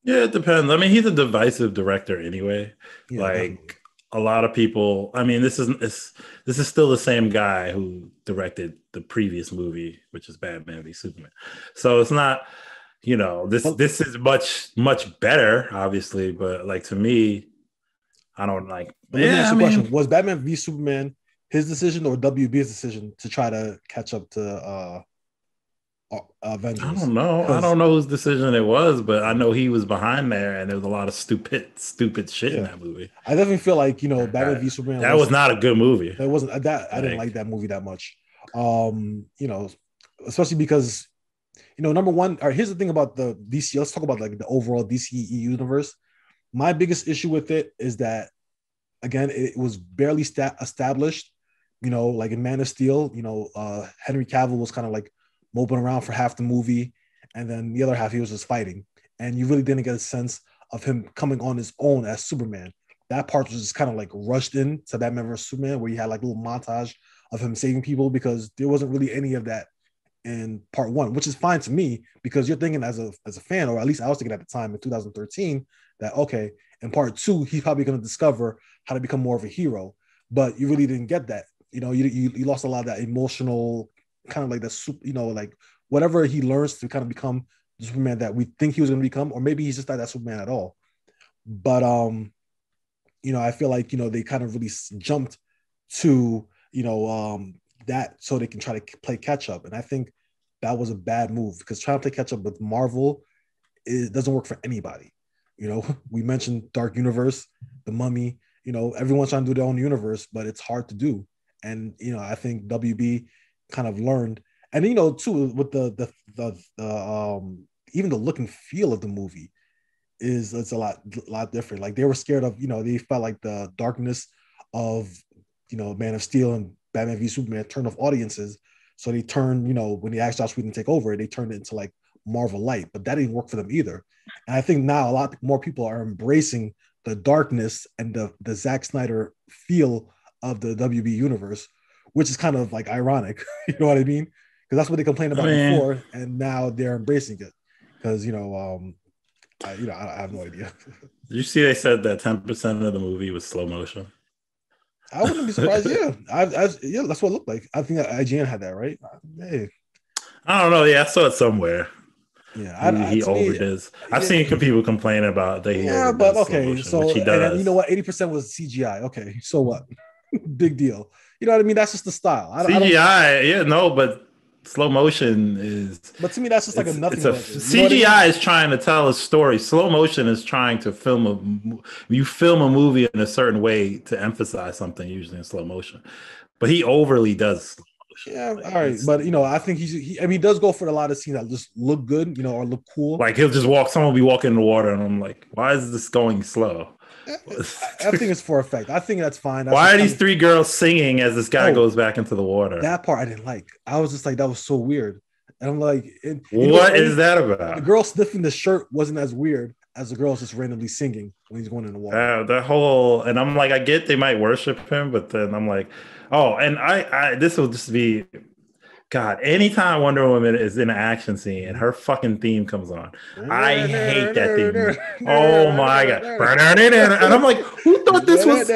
Yeah, it depends. I mean, he's a divisive director anyway. Yeah, definitely. A lot of people. I mean, this is still the same guy who directed the previous movie, which is Batman v Superman. So it's not, this is much better, obviously. But like to me, I don't like. Let me ask you a question: was Batman v Superman his decision or WB's decision to try to catch up to Avengers? I don't know. I don't know whose decision it was, but I know he was behind there, and there was a lot of stupid shit in that movie. I definitely feel like Batman v Superman. That was not a good movie. It wasn't that. I didn't like that movie that much. Especially because number one. All right, here's the thing about the DC. Let's talk about like the overall DC universe. My biggest issue with it is that again, it was barely established. Like in Man of Steel, Henry Cavill was kind of like moping around for half the movie, and then the other half he was just fighting, and you really didn't get a sense of him coming on his own as Superman. That part was just kind of like rushed in to Batman vs Superman, where you had like a little montage of him saving people, because there wasn't really any of that in part one, which is fine to me, because you're thinking as a fan, or at least I was thinking at the time in 2013, that okay, in part two he's probably going to discover how to become more of a hero, but you really didn't get that. You lost a lot of that emotional kind of like the like whatever he learns to kind of become the Superman that we think he was going to become, or maybe he's just not that Superman at all. But I feel like they kind of really jumped to that so they can try to play catch up, and I think that was a bad move, because trying to play catch up with Marvel, it doesn't work for anybody. We mentioned Dark Universe, The Mummy. Everyone's trying to do their own universe, but it's hard to do. And I think WB kind of learned, and too, with the even the look and feel of the movie it's a lot different. Like they were scared of, they felt like the darkness of Man of Steel and Batman v Superman turned off audiences, so they turned, when they asked Joss Whedon to take over, they turned it into like Marvel Light, but that didn't work for them either. And I think now a lot more people are embracing the darkness and the Zack Snyder feel of the WB universe, which is kind of like ironic. You know what I mean? Because that's what they complained about before, and now they're embracing it. Because I have no idea. Did you see they said that 10% of the movie was slow motion? I wouldn't be surprised. Yeah, yeah, that's what it looked like. I think IGN had that, right? Hey, I don't know. Yeah, I saw it somewhere. Yeah, he overdoes. I've seen people complain about that. Yeah, but okay, so which he does. And you know what? 80% was CGI. Okay, so what? Big deal. You know what I mean? That's just the style. CGI, but slow motion is. But to me, that's just like a nothing. CGI is trying to tell a story. Slow motion is trying to you film a movie in a certain way to emphasize something, usually in slow motion. But he overly does. Yeah, all right, but I think he does go for a lot of scenes that just look good, or look cool. Like he'll just someone will be walking in the water, and I'm like, why is this going slow? I think it's for effect. I think that's fine. Why are these three girls singing as this guy goes back into the water? That part I didn't like. I was just like, that was so weird. And I'm like, what is that about? The girl sniffing the shirt wasn't as weird as the girls just randomly singing when he's going in the water. And I'm like, I get they might worship him, but then I'm like, oh, and I this will just be. God, anytime Wonder Woman is in an action scene and her fucking theme comes on, I hate that theme. Oh my God. And I'm like, who thought this was?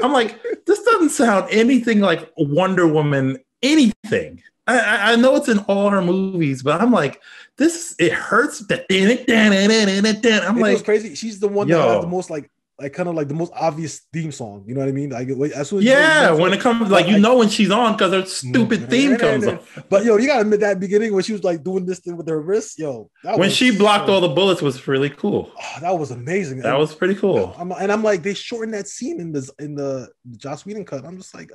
I'm like, this doesn't sound anything like Wonder Woman, anything. I know it's in all her movies, but I'm like, it hurts. I'm like, it's crazy. She's the one that has the most like kind of like the most obvious theme song, you know what I mean? Like as soon as when it comes like when she's on because her stupid theme comes on. But you gotta admit that beginning when she was like doing this thing with her wrist, when she blocked all the bullets was really cool. Oh, that was amazing. That was pretty cool. I'm like, they shortened that scene in the Joss Whedon cut. I'm just like,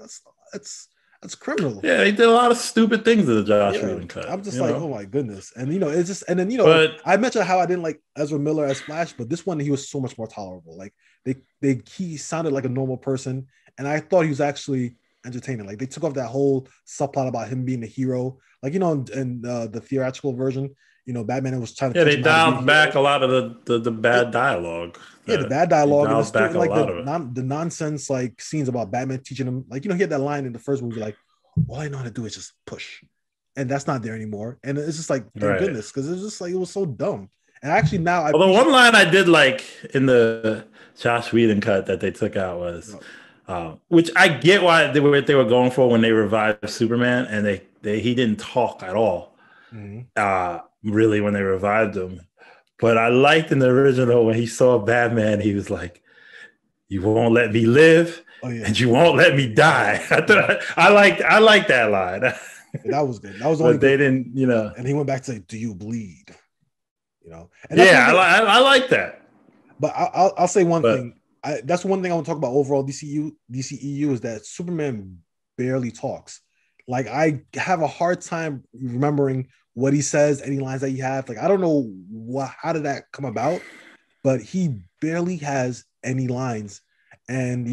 that's criminal. Yeah, they did a lot of stupid things in the Joss Whedon cut. I'm just like, oh my goodness. And it's just, and then but, I mentioned how I didn't like Ezra Miller as Flash, but this one he was so much more tolerable. Like he sounded like a normal person, and I thought he was actually entertaining. Like they took off that whole subplot about him being a hero. Like in the theatrical version, Batman was trying to. Yeah, they dialed back a lot of the bad dialogue. Yeah, the bad dialogue and the story, like the nonsense like scenes about Batman teaching him. Like he had that line in the first movie, like all I know how to do is just push, and that's not there anymore. And it's just like thank goodness, because it's just like it was so dumb. And actually now, the one line I did like in the Joss Whedon cut that they took out was, which I get why they were going for when they revived Superman, and he didn't talk at all, really when they revived him. But I liked in the original when he saw Batman, he was like, "You won't let me live, and you won't let me die." I liked that line. That was good. That was only. But they didn't, And he went back to say, "Do you bleed?" And I like that. But I'll say one thing. That's one thing I want to talk about overall DCEU is that Superman barely talks. Like I have a hard time remembering what he says, any lines that he has. Like I don't know how did that come about, but he barely has any lines. And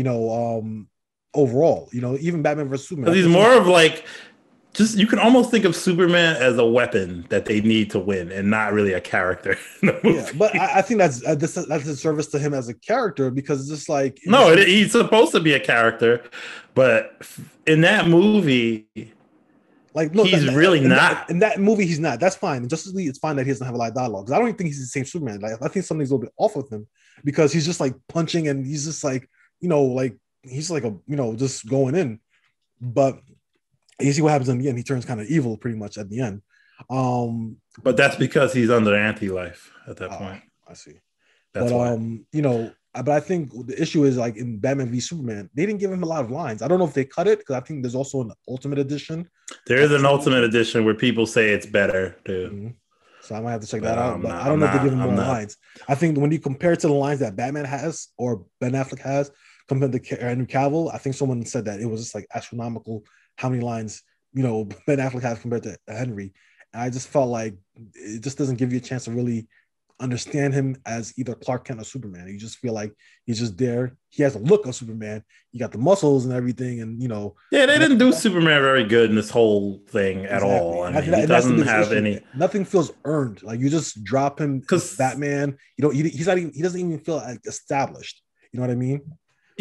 overall, even Batman versus Superman. He's more of like. You can almost think of Superman as a weapon that they need to win, and not really a character. Yeah, but I think that's a service to him as a character, because it's just like he's supposed to be a character, but in that movie, he's really not. In that movie, he's not. That's fine. In Justice League, it's fine that he doesn't have a lot of dialogue, because I don't even think he's the same Superman. Like I think something's a little bit off with him, because he's just like punching, and he's just like he's like just going in, but. You see what happens in the end. He turns kind of evil pretty much at the end. But that's because he's under anti-life at that point. I see. That's why. But I think the issue is like in Batman v Superman, they didn't give him a lot of lines. I don't know if they cut it, because I think there's also an Ultimate Edition. There is an Ultimate Edition where people say it's better too. Mm-hmm. So I might have to check that out. But I don't know if they give him more lines. I think when you compare it to the lines that Batman has or Ben Affleck has compared to Henry Cavill, I think someone said that it was just like astronomical how many lines Ben Affleck has compared to Henry. And I just felt like it just doesn't give you a chance to really understand him as either Clark Kent or Superman. You just feel like he's just there. He has a look of Superman. He got the muscles and everything, and Yeah, they didn't do Superman very good in this whole thing at all. I mean, he doesn't have any. Nothing feels earned. Like you just drop him because Batman. He doesn't even feel like established. You know what I mean?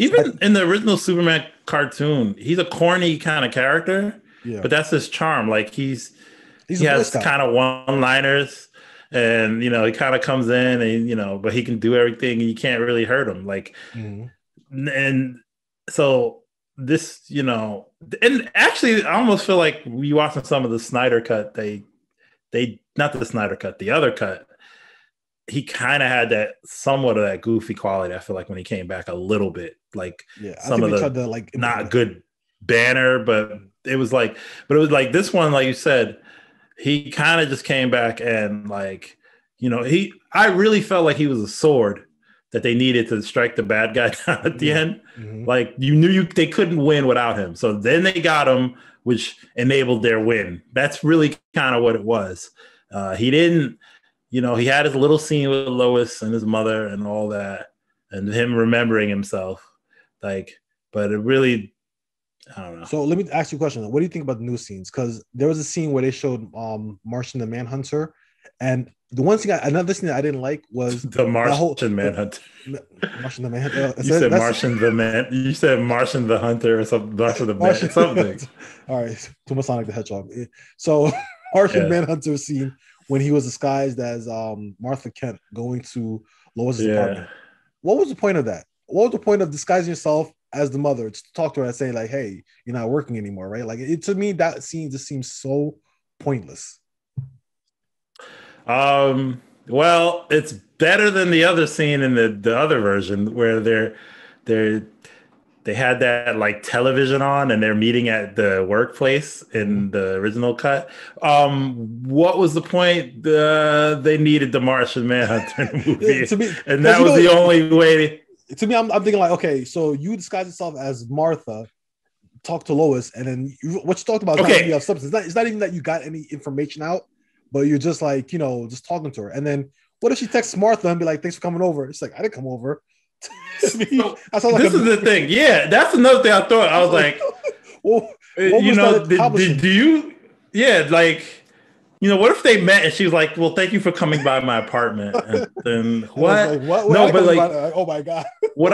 Even in the original Superman cartoon, he's a corny kind of character, but that's his charm. Like he has kind of one-liners, and he kind of comes in, and but he can do everything, and you can't really hurt him. Like, and so this, and actually, I almost feel like we watching some of the Snyder cut. They not the Snyder cut, the other cut. He kind of had that somewhat of that goofy quality. I feel like when he came back a little bit, like some of the not good Banner, but it was like this one, like you said, he kind of just came back and like, I really felt like he was a sword that they needed to strike the bad guy down at the end. Mm-hmm. Like you knew they couldn't win without him. So then they got him, which enabled their win. That's really kind of what it was. He didn't, he had his little scene with Lois and his mother and all that, and him remembering himself. Like, but it really, I don't know. So let me ask you a question. What do you think about the new scenes? Because there was a scene where they showed Martian the Manhunter, and another thing that I didn't like was the Martian Manhunter. Martian the Manhunter. You said Martian the Man. You said Martian the Hunter or something. Something. All right, too much Sonic the Hedgehog. So Martian Manhunter scene when he was disguised as Martha Kent going to Lois's apartment. What was the point of that? What was the point of disguising yourself as the mother to talk to her and say like, "Hey, you're not working anymore," right? Like to me, that scene just seems so pointless. Well, it's better than the other scene in the other version where they had that like television on and they're meeting at the workplace in the original cut. What was the point? They needed the Martian Manhunter in the movie, to me, and that was the only way. To me, I'm thinking like, okay, so you disguise yourself as Martha, talk to Lois, and then what you talked about is not really of substance. It's not even that you got any information out, but you're just like, just talking to her. And then what if she texts Martha and be like, thanks for coming over? It's like, I didn't come over. This is the thing. Yeah, that's another thing I thought. I was like, well, do you? Yeah, like, what if they met and she was like, well, thank you for coming by my apartment. And then what? No, but like, oh my God. what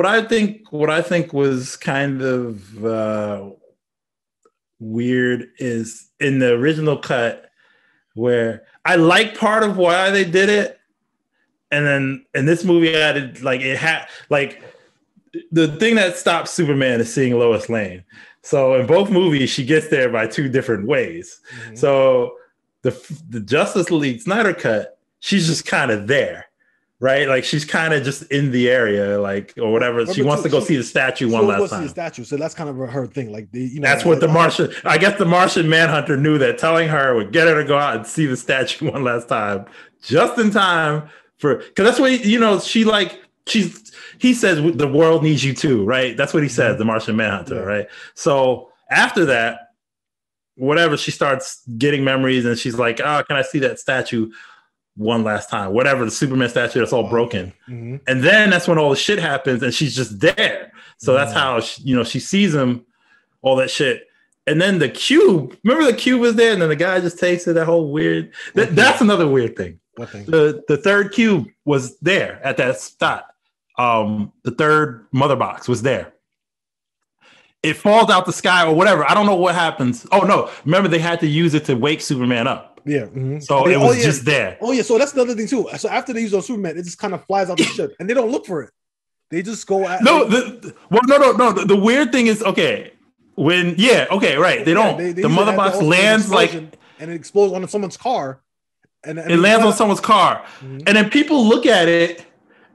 I think was kind of weird is in the original cut where I like part of why they did it. And then in this movie, I did like it had like the thing that stops Superman is seeing Lois Lane. So in both movies, she gets there by two different ways. Mm-hmm. So the Justice League Snyder cut, she's just kind of there, right? Like she's kind of just in the area, like or whatever. She wants to go see the statue one last time. See the statue, so that's kind of her thing. Like that's what the Martian. I guess the Martian Manhunter knew that telling her would get her to go out and see the statue one last time, just in time for because that's what he says the world needs you too, right? That's what he says, the Martian Manhunter, right? So after that, whatever, she starts getting memories and she's like, oh, can I see that statue one last time? Whatever, the Superman statue that's all broken. Mm-hmm. And then that's when all the shit happens and she's just there. So that's how, she sees him, all that shit. And then the cube, remember the cube was there and then the guy just takes it, that whole weird, that's another weird thing. What thing? The third cube was there at that spot. The third mother box was there. It falls out the sky or whatever. I don't know what happens. Oh no! Remember they had to use it to wake Superman up. Yeah. Mm-hmm. So it was just there. Oh yeah. So that's another thing too. So after they use on Superman, it just kind of flies out the ship, and they don't look for it. They just go at. No. The weird thing is right. They don't. The mother box lands like, and it explodes on someone's car, and it lands on someone's car, and then people look at it.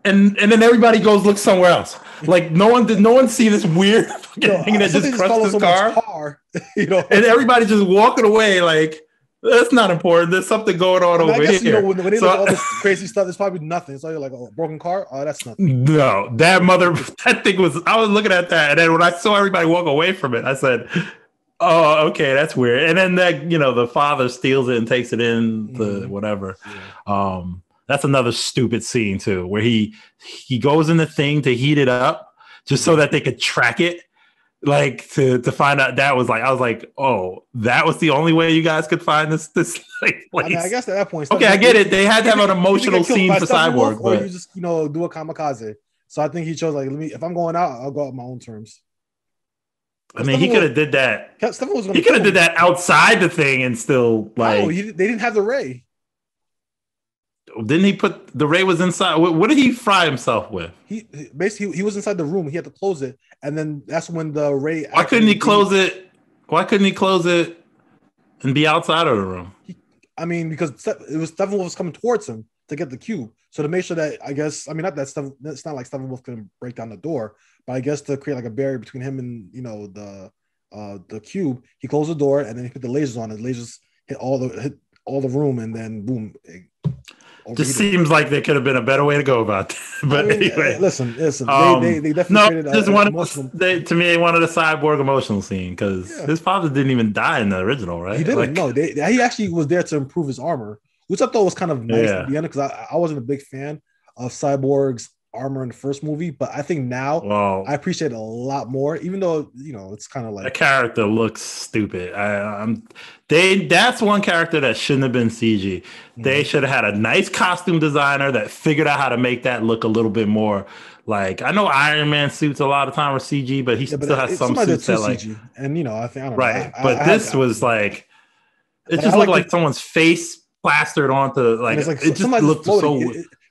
And then everybody goes look somewhere else. Like no one see this weird thing that just crushed his car. And everybody just walking away like that's not important. There's something going on over here. When they look at all this crazy stuff, there's probably nothing. So you're like, oh, broken car? Oh, that's nothing. No, that thing was. I was looking at that, and then when I saw everybody walk away from it, I said, "Oh, okay, that's weird." And then that the father steals it and takes it in to whatever. Yeah. That's another stupid scene too, where he goes in the thing to heat it up just so that they could track it, like to find out. That was like, I was like, oh, that was the only way you guys could find this like, place. I mean, I guess at that point, okay, I get it. They had to have an emotional scene for Cyborg, or you just do a kamikaze. So I think he chose like, if I'm going out, I'll go out on my own terms. I mean, he could have did that. He could have did that outside the thing and still like. No, they didn't have the ray. Didn't he put the ray was inside? What did he fry himself with? He was inside the room. He had to close it, and then that's when the ray. Why couldn't he close it? Why couldn't he close it and be outside of the room? Because it was Steppenwolf was coming towards him to get the cube. So to make sure that it's not like Steppenwolf can break down the door, but I guess to create like a barrier between him and the cube, he closed the door and then he put the lasers on. And the lasers hit all the room, and then boom. Just seems like there could have been a better way to go about that. But anyway, listen. They definitely created to me, they wanted a cyborg emotional scene because his father didn't even die in the original, right? He didn't. No, he actually was there to improve his armor, which I thought was kind of nice at the end because I wasn't a big fan of Cyborg's armor in the first movie, but I think now I appreciate it a lot more, even though it's kind of like the character looks stupid. That's one character that shouldn't have been CG. They should have had a nice costume designer that figured out how to make that look a little bit more like, I know Iron Man suits a lot of time are CG, but he still has some suits that like CG. And I think I don't right. But this was like it just looked like someone's face plastered onto like it just looked so.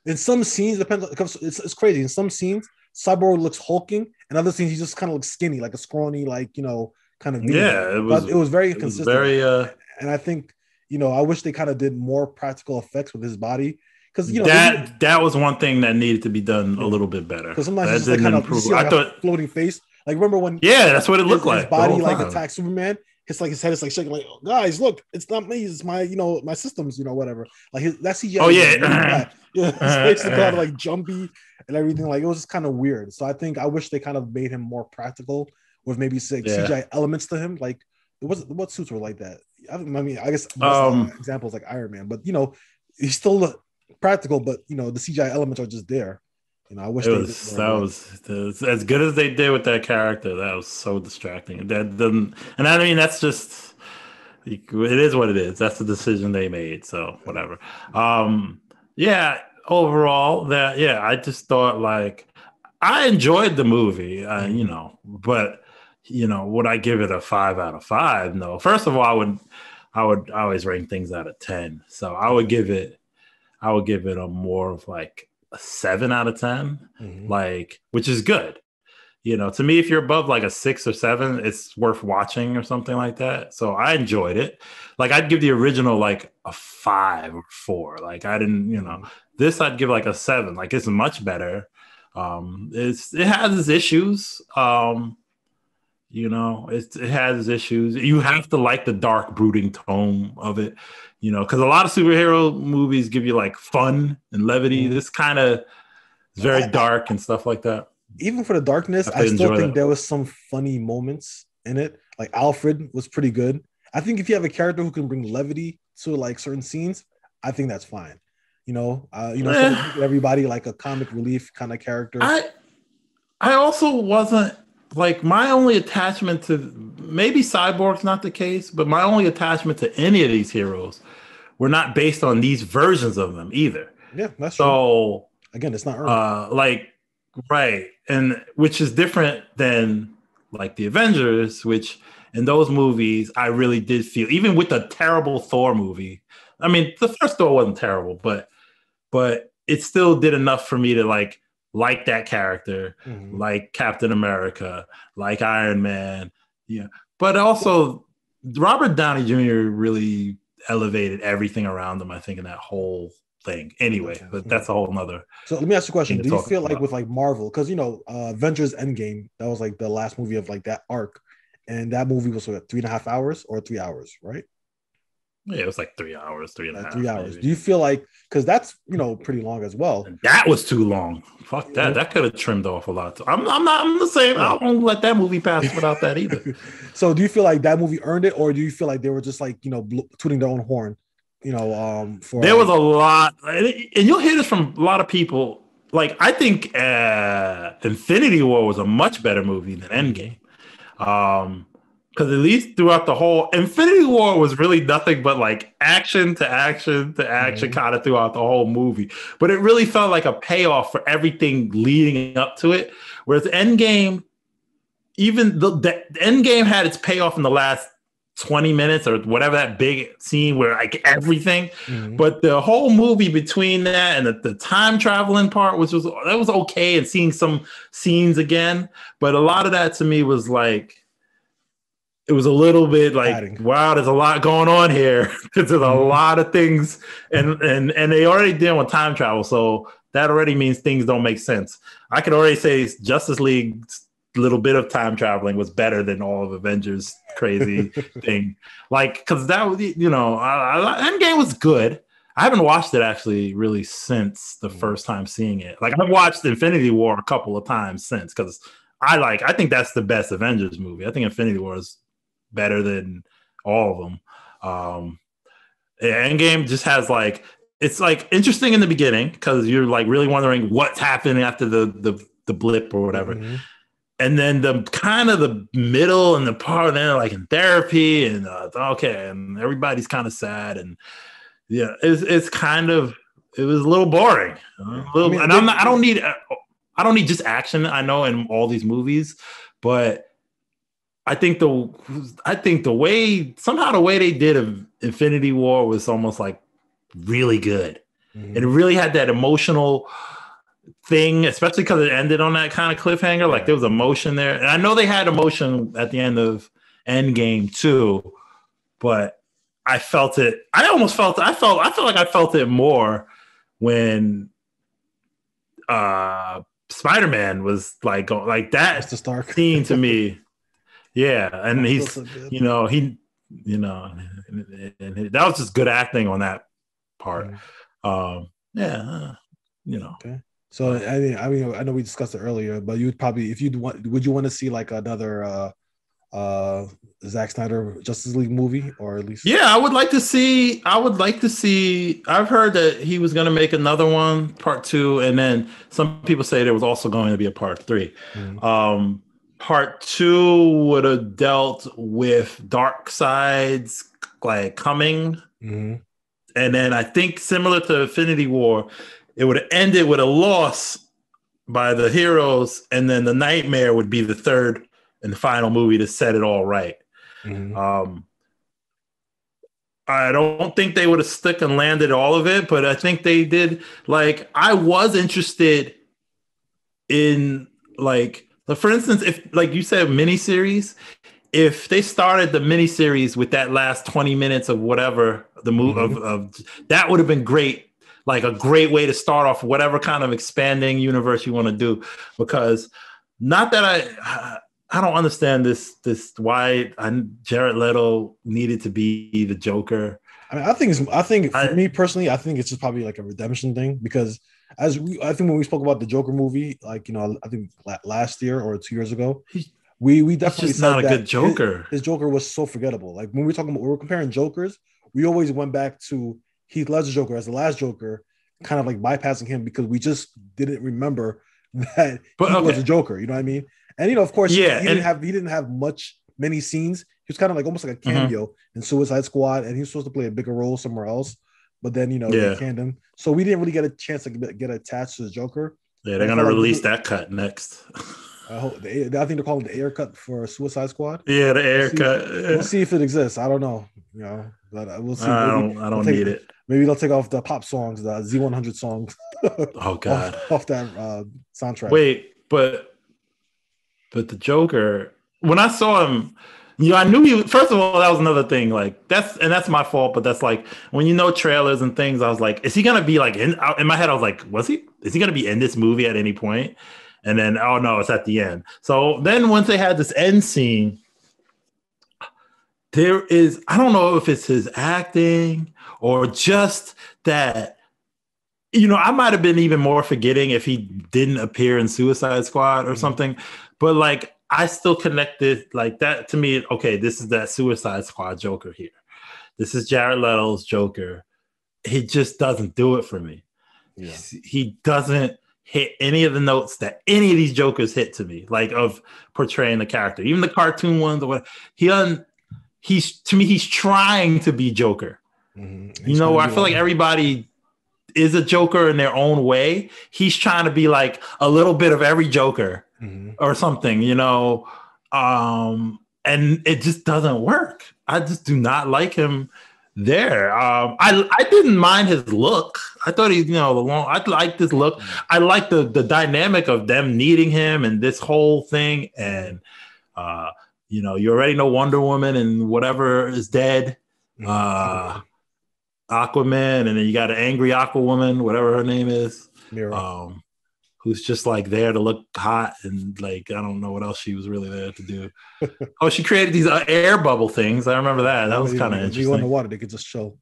In some scenes, it's crazy. In some scenes, Cyborg looks hulking, and other scenes he just kind of looks skinny, like a scrawny, like kind of. Yeah, it was very inconsistent. Very, and I think I wish they kind of did more practical effects with his body because that was one thing that needed to be done a little bit better. Because sometimes it's just kind of I thought floating face. Like remember when? Yeah, that's what it looked like. His body like attacked Superman. It's like his head is like shaking, like guys, look, it's not me, it's my my systems, whatever. Like that CGI. Oh yeah, his face is kind of like jumpy and everything. Like it was just kind of weird. So I wish they kind of made him more practical with maybe CGI elements to him. Like what suits were like that? I mean, I guess examples like Iron Man, but he's still practical, but the CGI elements are just there. I wish that was as good as they did with that character. That was so distracting. That doesn't, and I mean that's just it is what it is. That's the decision they made. So whatever. Overall, I just thought like I enjoyed the movie. But would I give it a 5 out of 5? No. First of all, I would always rank things out of 10. So I would give it a more of like a 7 out of 10, like, which is good. To me, if you're above like a 6 or 7, it's worth watching or something like that. So I enjoyed it. Like I'd give the original like a 5 or 4. Like I didn't, this I'd give like a 7. Like it's much better. It has its issues. It has issues. You have to like the dark, brooding tone of it, because a lot of superhero movies give you like fun and levity. This kind of is very dark and stuff like that. Even for the darkness, I still think there was some funny moments in it. Like Alfred was pretty good. I think if you have a character who can bring levity to like certain scenes, I think that's fine. Everybody like a comic relief kind of character. I also wasn't. Like my only attachment to maybe Cyborg's not the case, but my only attachment to any of these heroes were not based on these versions of them either. Yeah, that's so true. Again, it's not earned. Right, and which is different than like the Avengers, which in those movies I really did feel, even with the terrible Thor movie. I mean, the first Thor wasn't terrible, but it still did enough for me to like that character, like Captain America, like Iron Man. Yeah. But also Robert Downey Jr. really elevated everything around him, I think, in that whole thing. Anyway, but that's a whole nother. So let me ask you a question. Do you feel like with like Marvel, because Avengers Endgame, that was like the last movie of like that arc, and that movie was what, 3.5 hours or 3 hours, right? Yeah, it was like 3 hours, 3.5. 3 hours. Maybe. Do you feel like, because that's pretty long as well? That was too long. Fuck that. That could have trimmed off a lot. I'm the same. I won't let that movie pass without that either. So do you feel like that movie earned it, or do you feel like they were just like tooting their own horn? There was a lot, and you'll hear this from a lot of people. Like I think Infinity War was a much better movie than Endgame. Because at least throughout the whole Infinity War was really nothing but like action to action to action kind of throughout the whole movie. But it really felt like a payoff for everything leading up to it. Whereas Endgame, even the Endgame had its payoff in the last 20 minutes or whatever, that big scene where like everything. But the whole movie between that and the time traveling part, was okay, and seeing some scenes again. But a lot of that to me was like, it was a little bit like, wow, there's a lot going on here. There's a lot of things, and they already deal with time travel, so that already means things don't make sense. I could already say Justice League little bit of time traveling was better than all of Avengers crazy thing. Like, because that was, Endgame was good. I haven't watched it actually really since the first time seeing it. Like, I've watched Infinity War a couple of times since, because I think that's the best Avengers movie. I think Infinity War is better than all of them. Endgame just has like, it's like interesting in the beginning because you're like really wondering what's happening after the blip or whatever. Mm-hmm. And then the kind of the middle and the part there, like in therapy, and and everybody's kind of sad, and yeah, it's kind of, it was a little boring. I don't need just action. I know in all these movies, but I think the way they did Infinity War was almost like really good. Mm-hmm. And it really had that emotional thing, especially because it ended on that kind of cliffhanger. Like there was emotion there, and I know they had emotion at the end of Endgame too, but I felt it. I felt like I felt it more when Spider-Man was like that scene to me. Yeah, and he's so and that was just good acting on that part. Okay. So I mean, I know we discussed it earlier, but you would probably, would you want to see like another Zack Snyder Justice League movie, or at least? Yeah, I would like to see. I've heard that he was going to make another one, part 2, and then some people say there was also going to be a part 3. Mm-hmm. Part 2 would have dealt with Darkseid's like coming, mm-hmm. and then I think similar to Infinity War, it would have ended with a loss by the heroes, and then the nightmare would be the third and the final movie to set it all right. Mm-hmm. I don't think they would have stuck and landed all of it, but I think they did. Like, I was interested in, like, for instance, if, like you said, miniseries, if they started the miniseries with that last 20 minutes of whatever the movie mm-hmm. of that would have been great. Like a great way to start off whatever kind of expanding universe you want to do, because not that I don't understand this why Jared Leto needed to be the Joker. I mean, I think for me personally, I think it's just probably like a redemption thing, because I think when we spoke about the Joker movie, like, I think last year or 2 years ago, we definitely just said not a good Joker. His Joker was so forgettable. Like when we were comparing Jokers, we always went back to Heath Ledger's Joker as the last Joker, kind of like bypassing him because we just didn't remember that he was a Joker. You know what I mean? And of course, he didn't have many scenes. He was kind of like almost like a cameo mm-hmm. in Suicide Squad, and he was supposed to play a bigger role somewhere else. But then they canned him, so we didn't really get a chance to get attached to the Joker. Yeah, they're gonna release that cut next. I think they're calling it the Air Cut for Suicide Squad. Yeah, the Air Cut. We'll see if it exists. I don't know. But we'll see. I don't need it. Maybe they'll take off the pop songs, the Z100 songs. Oh God, off that soundtrack. Wait, but the Joker. When I saw him, I knew he. First of all, that was another thing. Like that's my fault. But that's like when trailers and things. I was like, is he gonna be like in my head? I was like, is he gonna be in this movie at any point? And then, oh no, it's at the end. So then once they had this end scene, there is, I don't know if it's his acting or just that, I might have been even more forgetting if he didn't appear in Suicide Squad or something. But like, I still connected like that to me. Okay, this is that Suicide Squad Joker here. This is Jared Leto's Joker. He just doesn't do it for me. Yeah. He doesn't hit any of the notes that any of these Jokers hit to me, like of portraying the character, even the cartoon ones or what. He's trying to be Joker. Mm-hmm. I feel like everybody is a Joker in their own way. He's trying to be like a little bit of every Joker mm-hmm. or something, and it just doesn't work. I just do not like him there. I didn't mind his look. I thought I like this look. I like the dynamic of them needing him and this whole thing. And, you already know Wonder Woman and whatever is dead. Aquaman. And then you got an angry Aquawoman, whatever her name is. Mira. who's just like there to look hot and like I don't know what else she was really there to do. Oh, she created these air bubble things. I remember that. That was kind of interesting. You go in the water, they could just show.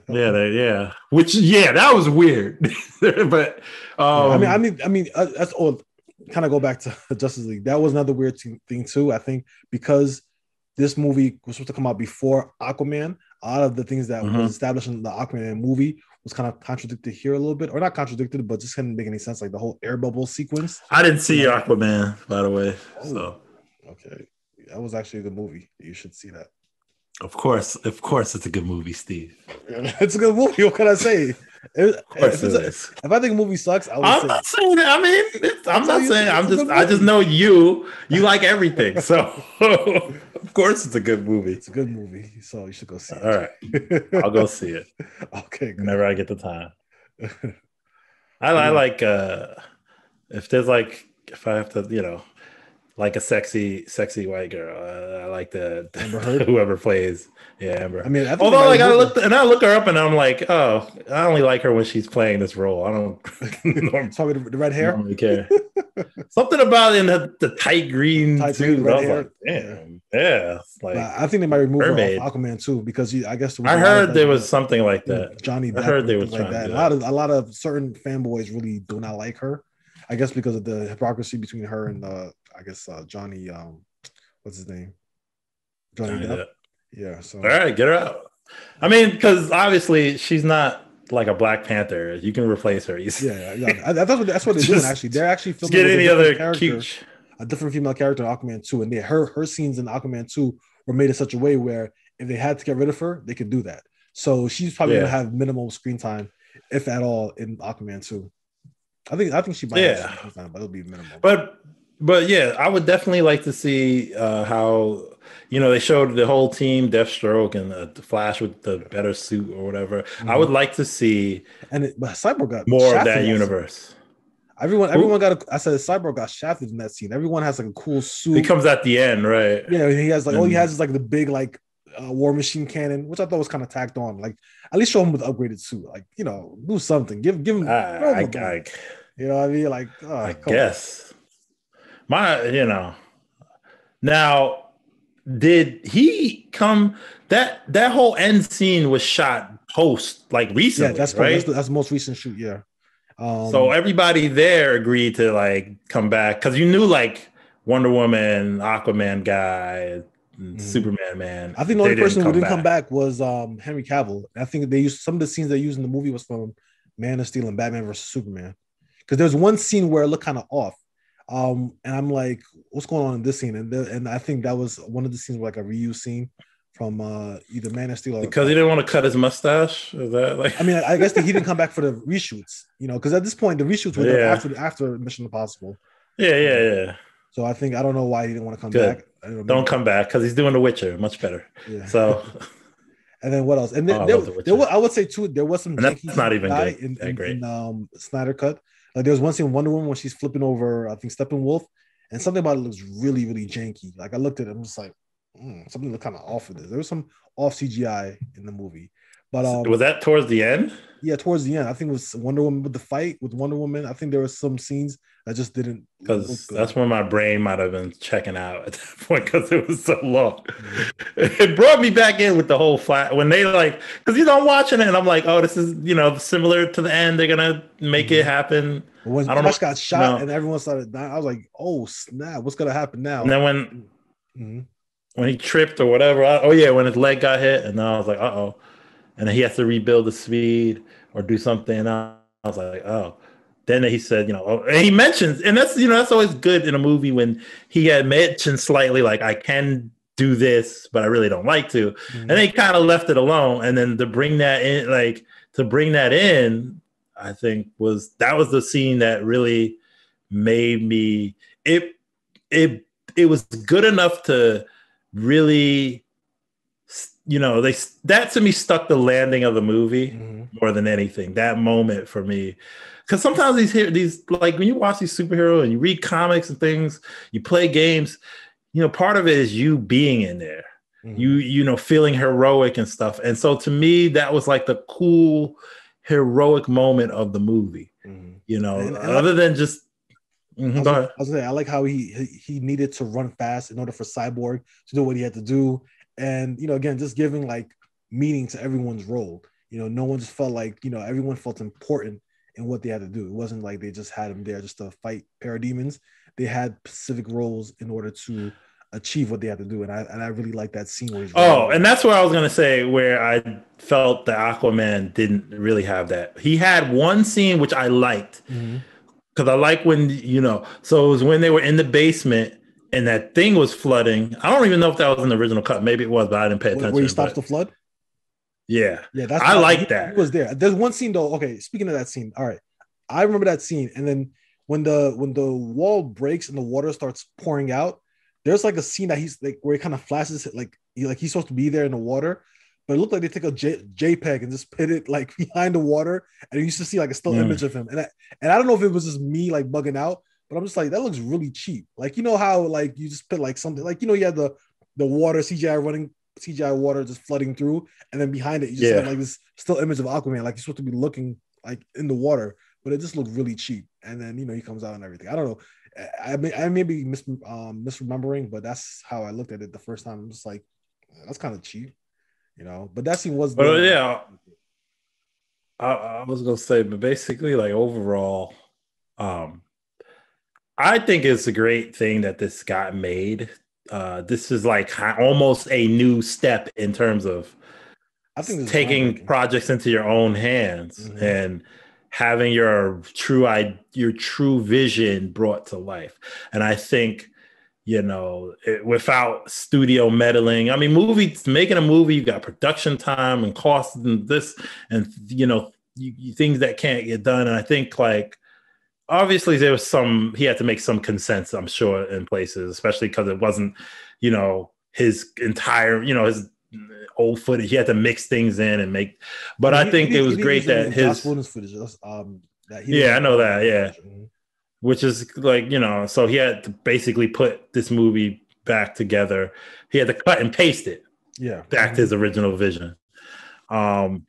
Yeah. Which that was weird. But I mean, that's all. Kind of go back to Justice League. That was another weird thing too. I think because this movie was supposed to come out before Aquaman, a lot of the things that was established in the Aquaman movie was kind of contradicted here a little bit, or not contradicted, but just couldn't make any sense. Like the whole air bubble sequence. I didn't see Aquaman, by the way. So okay, that was actually a good movie. You should see that. Of course, it's a good movie, Steve. It's a good movie. What can I say? If I think a movie sucks, I'm not saying that. I mean, I'm not saying. I just know you like everything. So of course, it's a good movie. It's a good movie. So you should go see it. All right, I'll go see it. Okay, good. Whenever I get the time. I like if I have to, like a sexy white girl. I like whoever plays. Yeah, Amber. I mean, although I look her up and I'm like, oh, I only like her when she's playing this role. I don't. Talking the red hair. I don't really care. Something about in the tight green suit. Red hair. Like, damn, yeah. Like, I think they might remove her off Aquaman too because I guess I heard there was something like that. Johnny Depp. I heard they was like that. A lot of certain fanboys really do not like her. I guess because of the hypocrisy between her and Johnny. What's his name? Johnny Depp. Yeah. So all right, get her out. I mean, because obviously she's not like a Black Panther. You can replace her easily. Yeah. That's what they're doing. Actually, they're actually filming get any other cute, a different female character in Aquaman 2, and her scenes in Aquaman 2 were made in such a way where if they had to get rid of her, they could do that. So she's probably gonna have minimal screen time, if at all, in Aquaman 2. I think she might have screen time, but it'll be minimal. But yeah, I would definitely like to see how they showed the whole team, Deathstroke and the Flash with the better suit or whatever. I would like to see but Cyborg got more of that universe. Everyone got. I said Cyborg got shafted in that scene. Everyone has like a cool suit. He comes at the end, right? Yeah, he has like all he has is like the big War Machine cannon, which I thought was kind of tacked on. Like at least show him with the upgraded suit. Like do something. Give him. You know what I mean? Like I guess. Now, did he come? That whole end scene was shot post, like recently. Yeah, right. That's the most recent shoot. Yeah. So everybody there agreed to like come back because you knew like Wonder Woman, Aquaman guy, Superman man. I think the only person who didn't come back was Henry Cavill. I think they used some of the scenes they used in the movie was from Man of Steel and Batman versus Superman. Because there's one scene where it looked kind of off. And I'm like, what's going on in this scene? And I think that was one of the scenes like a reuse scene from either Man of Steel or because he didn't want to cut his mustache. Is that like? I mean, I guess that he didn't come back for the reshoots, because at this point the reshoots were there after Mission Impossible. Yeah. So I don't know why he didn't want to come back. Don't come back because he's doing The Witcher much better. Yeah. So. And then what else? And then I would say too, there was some. And that's not even good. In Snyder Cut. Like there was one scene in Wonder Woman when she's flipping over, I think Steppenwolf, and something about it looks really, really janky. Like I looked at it, I'm just like, something looked kind of off with this. There was some off CGI in the movie, but was that towards the end? Yeah, towards the end. I think it was Wonder Woman with the fight with Wonder Woman. I think there were some scenes that just didn't. Because that's when my brain might have been checking out at that point because it was so long. It brought me back in with the whole flat when they because I'm watching it and I'm like, oh, this is similar to the end. They're gonna make it happen. When Flash got shot and everyone started dying, I was like, oh snap, what's gonna happen now? And then when he tripped or whatever, when his leg got hit, and then I was like, uh-oh. And then he has to rebuild the speed or do something. And I was like, oh. Then he said, and he mentions, and that's, that's always good in a movie when he had mentioned slightly like, I can do this, but I really don't like to. And they kind of left it alone. And then to bring that in, I think that was the scene that really made me, it was good enough to really, that to me stuck the landing of the movie more than anything. That moment for me, because sometimes these like when you watch these superheroes and you read comics and things, you play games, part of it is you being in there, feeling heroic and stuff. And so to me, that was like the cool heroic moment of the movie. You know, and other than just. Go ahead. I was gonna say, I like how he needed to run fast in order for Cyborg to do what he had to do, and again, just giving like meaning to everyone's role. No one just felt like everyone felt important in what they had to do. It wasn't like they just had him there just to fight parademons. They had specific roles in order to achieve what they had to do, and I really like that scene where he's and that's where I was gonna say where I felt that Aquaman didn't really have that. He had one scene which I liked. Because I like when, so it was when they were in the basement and that thing was flooding. I don't even know if that was in the original cut. Maybe it was, but I didn't pay attention. Where he stops the flood? Yeah. Yeah, I like that. He was there. There's one scene though. Okay, speaking of that scene. All right. I remember that scene. And then when the wall breaks and the water starts pouring out, there's like a scene that he's like where he kind of flashes like he's supposed to be there in the water. But it looked like they took a JPEG and just put it like behind the water, and you used to see like a still image of him. And I don't know if it was just me like bugging out, but I'm just like, that looks really cheap. Like how like you just put like something like you had the water CGI water just flooding through, and then behind it you just had like this still image of Aquaman, like he's supposed to be looking like in the water, but it just looked really cheap. And then he comes out and everything. I don't know. I may be misremembering, but that's how I looked at it the first time. I'm just like, that's kind of cheap. But that scene was. But I was gonna say, but basically, like overall, I think it's a great thing that this got made. This is like almost a new step in terms of taking projects into your own hands and having your true vision brought to life. And I think. Without studio meddling. I mean, making a movie, you got production time and costs and this, and things that can't get done. And I think like, obviously there was he had to make some consents, I'm sure, in places, especially because it wasn't, his entire, his old footage. He had to mix things in and make, but I think it was great that his footage. I know that. Yeah. Which is like, so he had to basically put this movie back together. He had to cut and paste it back to his original vision. And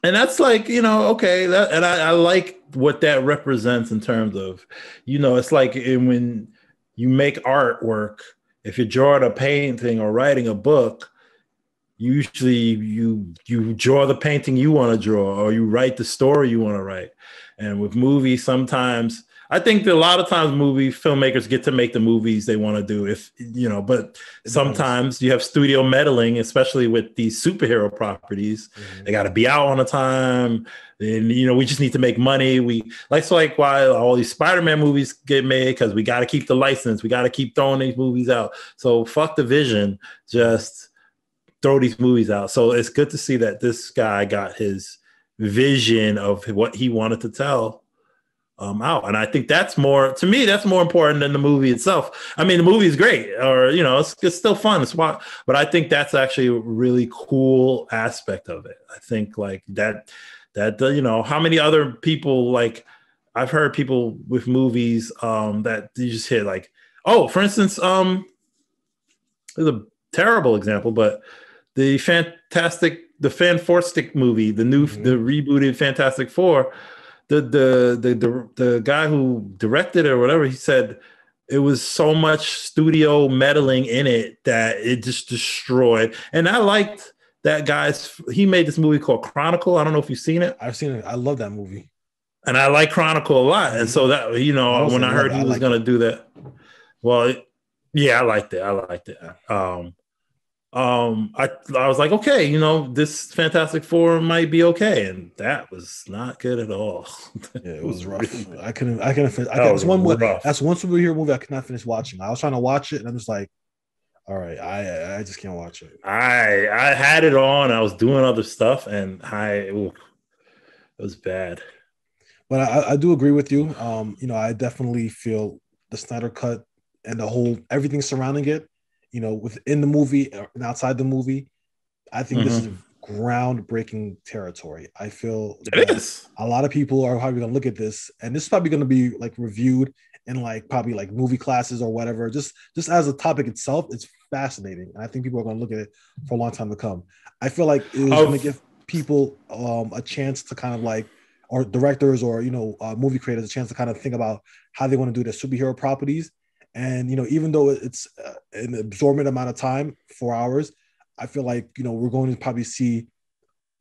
that's like, okay. And I like what that represents in terms of, it's like when you make artwork, if you're drawing a painting or writing a book, usually you draw the painting you want to draw, or you write the story you want to write. And with movies, sometimes I think that a lot of times movie filmmakers get to make the movies they want to do, but sometimes you have studio meddling, especially with these superhero properties. They got to be out on a time. And, we just need to make money. Like why all these Spider-Man movies get made, because we got to keep the license. We got to keep throwing these movies out. So fuck the vision, just throw these movies out. So it's good to see that this guy got his vision of what he wanted to tell out. And I think that's more important than the movie itself. I mean, the movie is great, or it's still fun. It's what, but I think that's actually a really cool aspect of it. I think like that how many other people, like I've heard people with movies that you just hit like, for instance, there's a terrible example, but the Fantastic movie, the rebooted Fantastic Four. The guy who directed it or whatever, he said it was so much studio meddling in it that it just destroyed. And I liked that he made this movie called Chronicle. I don't know if you've seen it. I've seen it. I love that movie. And I like Chronicle a lot. And so that, when I heard he was going to do that, well, I liked it. I was like, okay, this Fantastic Four might be okay, and that was not good at all. Yeah, it was rough. I couldn't finish. That's one superhero movie I could not finish watching. I was trying to watch it, and I'm just like, all right, I just can't watch it. I had it on. I was doing other stuff, and it was bad. But I do agree with you. I definitely feel the Snyder Cut and the whole everything surrounding it. Within the movie and outside the movie, I think this is groundbreaking territory. I feel it is. A lot of people are probably going to look at this, and this is probably going to be like reviewed in like probably like movie classes or whatever. Just as a topic itself, it's fascinating, and I think people are going to look at it for a long time to come. I feel like it was going to give people a chance to kind of like or directors or movie creators a chance to kind of think about how they want to do their superhero properties. And even though it's an absorbent amount of time, 4 hours, I feel like we're going to probably see.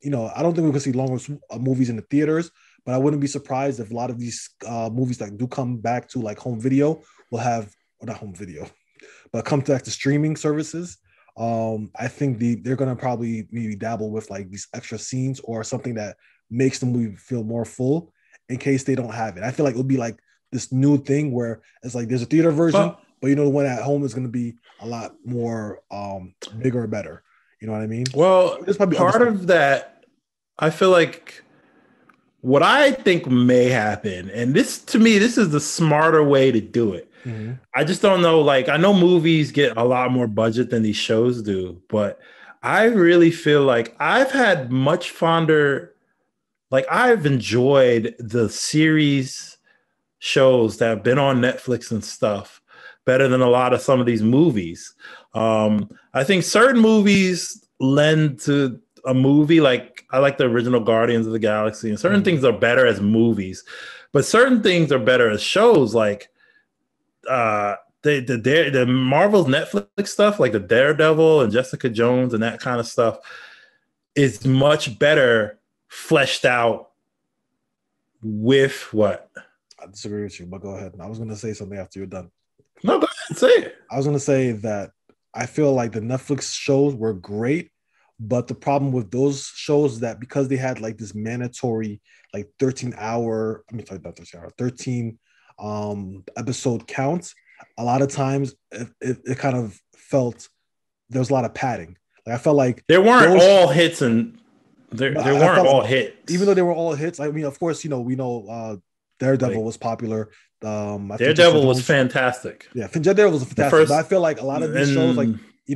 I don't think we're going to see longer movies in the theaters, but I wouldn't be surprised if a lot of these movies that do come back to like home video will have, or not home video, but come back to streaming services. I think they're going to probably maybe dabble with like these extra scenes or something that makes the movie feel more full in case they don't have it. I feel like it'll be like this new thing where it's like there's a theater version, but the one at home is going to be a lot more bigger or better. You know what I mean? Well, there's probably part of that, I feel like what I think may happen, and this to me, this is the smarter way to do it. Mm-hmm. I just don't know. Like, I know movies get a lot more budget than these shows do, but I really feel like I've had much fonder, like I've enjoyed the series shows that have been on Netflix and stuff better than a lot of some of these movies. I think certain movies lend to a movie, like I like the original Guardians of the Galaxy, and certain things are better as movies, but certain things are better as shows, like the Marvel's Netflix stuff, like the Daredevil and Jessica Jones and that kind of stuff, is much better fleshed out with what? I disagree with you, but go ahead. I was going to say something after you're done. No, go ahead, say it. I was going to say that I feel like the Netflix shows were great, but the problem with those shows is that because they had like this mandatory like 13 episode counts, a lot of times it kind of felt there was a lot of padding. Like I felt like they weren't all hits, and they weren't all hits. Even though they were all hits, I mean, of course, we know Daredevil was popular. Daredevil was fantastic. Yeah, Daredevil was fantastic. But I feel like a lot of these shows, like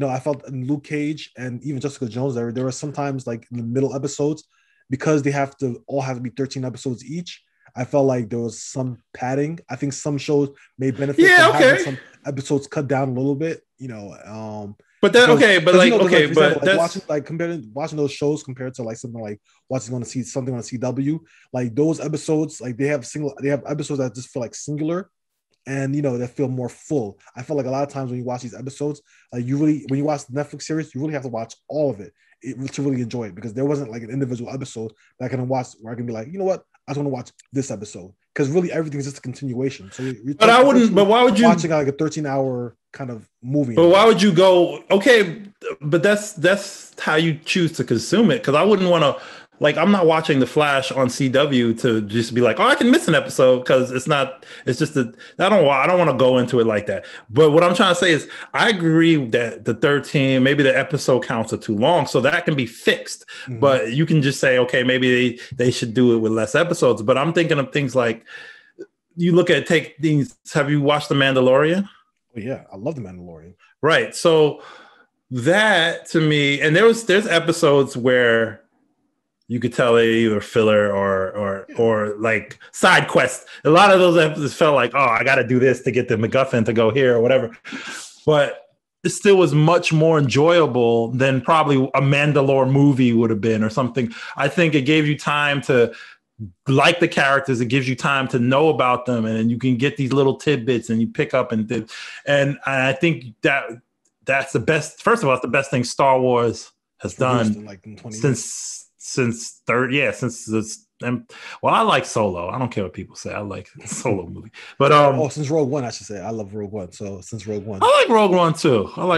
I felt in Luke Cage and even Jessica Jones, there were sometimes like in the middle episodes, because they have to be 13 episodes each. I felt like there was some padding. I think some shows may benefit from having some episodes cut down a little bit. But that watching those shows compared to like something like something on CW, like those episodes, like they have episodes that just feel like singular, and that feel more full. I feel like a lot of times when you watch these episodes, like when you watch the Netflix series, you really have to watch all of it to really enjoy it, because there wasn't like an individual episode that I can watch where I can be like, you know what, I just want to watch this episode, because really everything is just a continuation. So, why would you watching like a 13-hour kind of movie? But why would you go? Okay, but that's how you choose to consume it. Because I wouldn't want to. Like, I'm not watching The Flash on CW to just be like, oh, I can miss an episode, because it's not. It's just that I don't want to go into it like that. But what I'm trying to say is, I agree that the 13, maybe the episode counts are too long, so that can be fixed. Mm-hmm. But you can just say, okay, maybe they should do it with less episodes. But I'm thinking of things like, you look at have you watched The Mandalorian? Oh, yeah, I love The Mandalorian. Right. So that to me, and there's episodes where you could tell they either filler or like side quests. A lot of those episodes felt like, oh, I got to do this to get the MacGuffin to go here or whatever. But it still was much more enjoyable than probably a Mandalore movie would have been or something. I think it gave you time to like the characters. It gives you time to know about them, and then you can get these little tidbits and you pick up and I think that's the best. First of all, it's the best thing Star Wars has done since I like Solo. I don't care what people say. I like the Solo movie, but since Rogue One, I should say I love Rogue One. So since Rogue One, I like Rogue One too. Even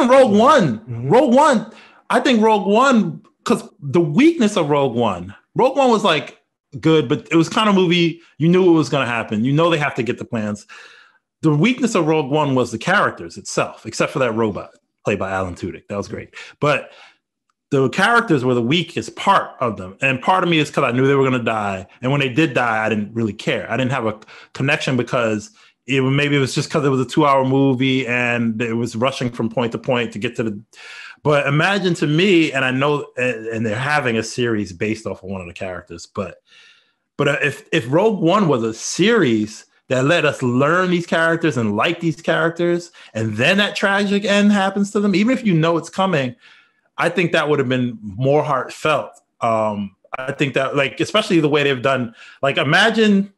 Rogue One, mm-hmm. Rogue One. I think Rogue One, because the weakness of Rogue One was like good, but it was kind of movie. You knew it was going to happen. They have to get the plans. The weakness of Rogue One was the characters itself, except for that robot played by Alan Tudyk. That was great. But the characters were the weakest part of them. And part of me is because I knew they were going to die. And when they did die, I didn't really care. I didn't have a connection because maybe it was just because it was a 2-hour movie and it was rushing from point to point to get to the... But imagine to me, and I know, and they're having a series based off of one of the characters, but if Rogue One was a series that let us learn these characters and like these characters, and then that tragic end happens to them, even if you know it's coming, I think that would have been more heartfelt. I think that, like, especially the way they've done, like, imagine,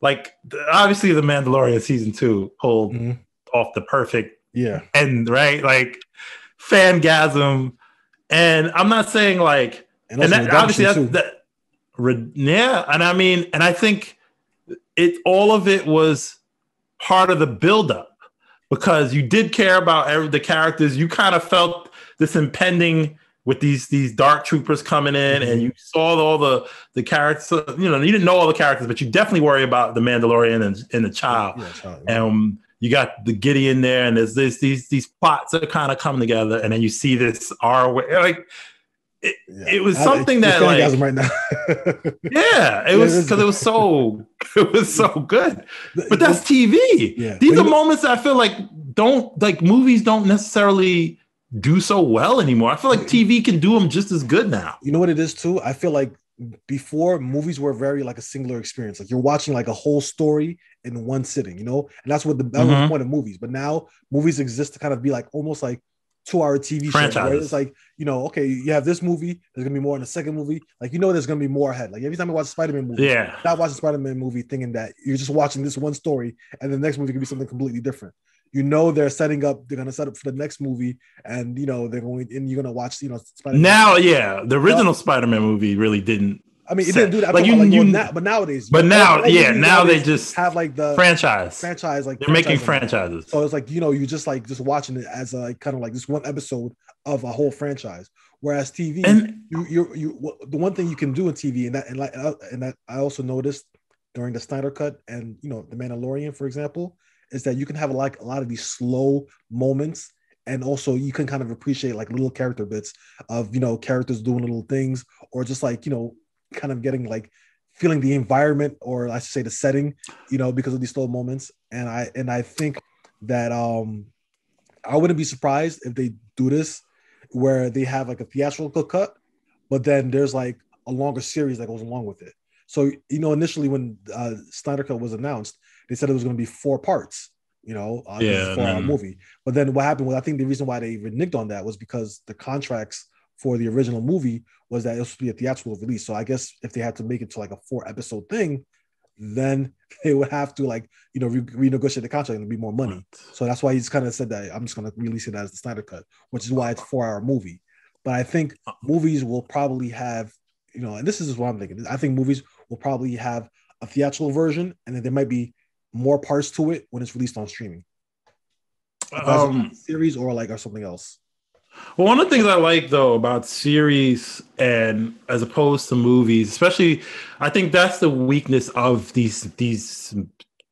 like, obviously the Mandalorian season 2 pulled off the perfect end, right? Like, fangasm. And I'm not saying like, and that obviously yeah. And I mean, and I think all of it was part of the buildup because you did care about the characters. You kind of felt this impending with these dark troopers coming in, and you saw all the characters. You know, you didn't know all the characters, but you definitely worry about the Mandalorian and the child. And you got the Gideon there, and there's these plots that are kind of coming together, and then you see this like. It was something that, like, right now. Yeah, it was because it was so good. But that's TV. Yeah. These are moments that I feel like movies don't necessarily do so well anymore. I feel like TV can do them just as good now. You know what it is too? I feel like before, movies were very like a singular experience. Like you're watching like a whole story in one sitting, you know? And that's what that was the point of movies. But now movies exist to kind of be like almost like 2-hour TV shows, where it's like, you know, okay, you have this movie, there's gonna be more in the second movie. Like, you know, there's gonna be more ahead. Like every time I watch a Spider-Man movie, not watching a Spider-Man movie thinking that you're just watching this one story and the next movie could be something completely different. You know, they're gonna set up for the next movie, and you know, and you're gonna watch, you know, Spider-Man. Now, the original Spider-Man movie really didn't. I mean, it didn't do that. Like but nowadays. But now, now they just have like the franchise. Like they're making franchises. So it's like, you know, you just watching it as a kind of like this one episode of a whole franchise. Whereas TV, and the one thing you can do in TV, and that I also noticed during the Snyder Cut and, you know, the Mandalorian, for example, is that you can have like a lot of these slow moments. And also you can kind of appreciate like little character bits of, you know, characters doing little things, or just like, you know, kind of getting like feeling the environment, or I should say the setting, you know, because of these slow moments. And I think that I wouldn't be surprised if they do this where they have like a theatrical cut, but then there's like a longer series that goes along with it. So, you know, initially when Snyder Cut was announced, they said it was going to be 4 parts, you know, 4-hour movie. But then what happened was, I think the reason why they reneged on that was because the contracts for the original movie was that it was supposed to be a theatrical release. So I guess if they had to make it to like a 4-episode thing, then they would have to, like, you know, renegotiate the contract and be more money. So that's why he's kind of said that I'm just going to release it as the Snyder Cut, which is why it's a 4-hour movie. But I think movies will probably have, you know, and this is what I'm thinking. I think movies will probably have a theatrical version, and then there might be more parts to it when it's released on streaming. Series or something else. Well, one of the things I like, though, about series and as opposed to movies, especially, I think that's the weakness of these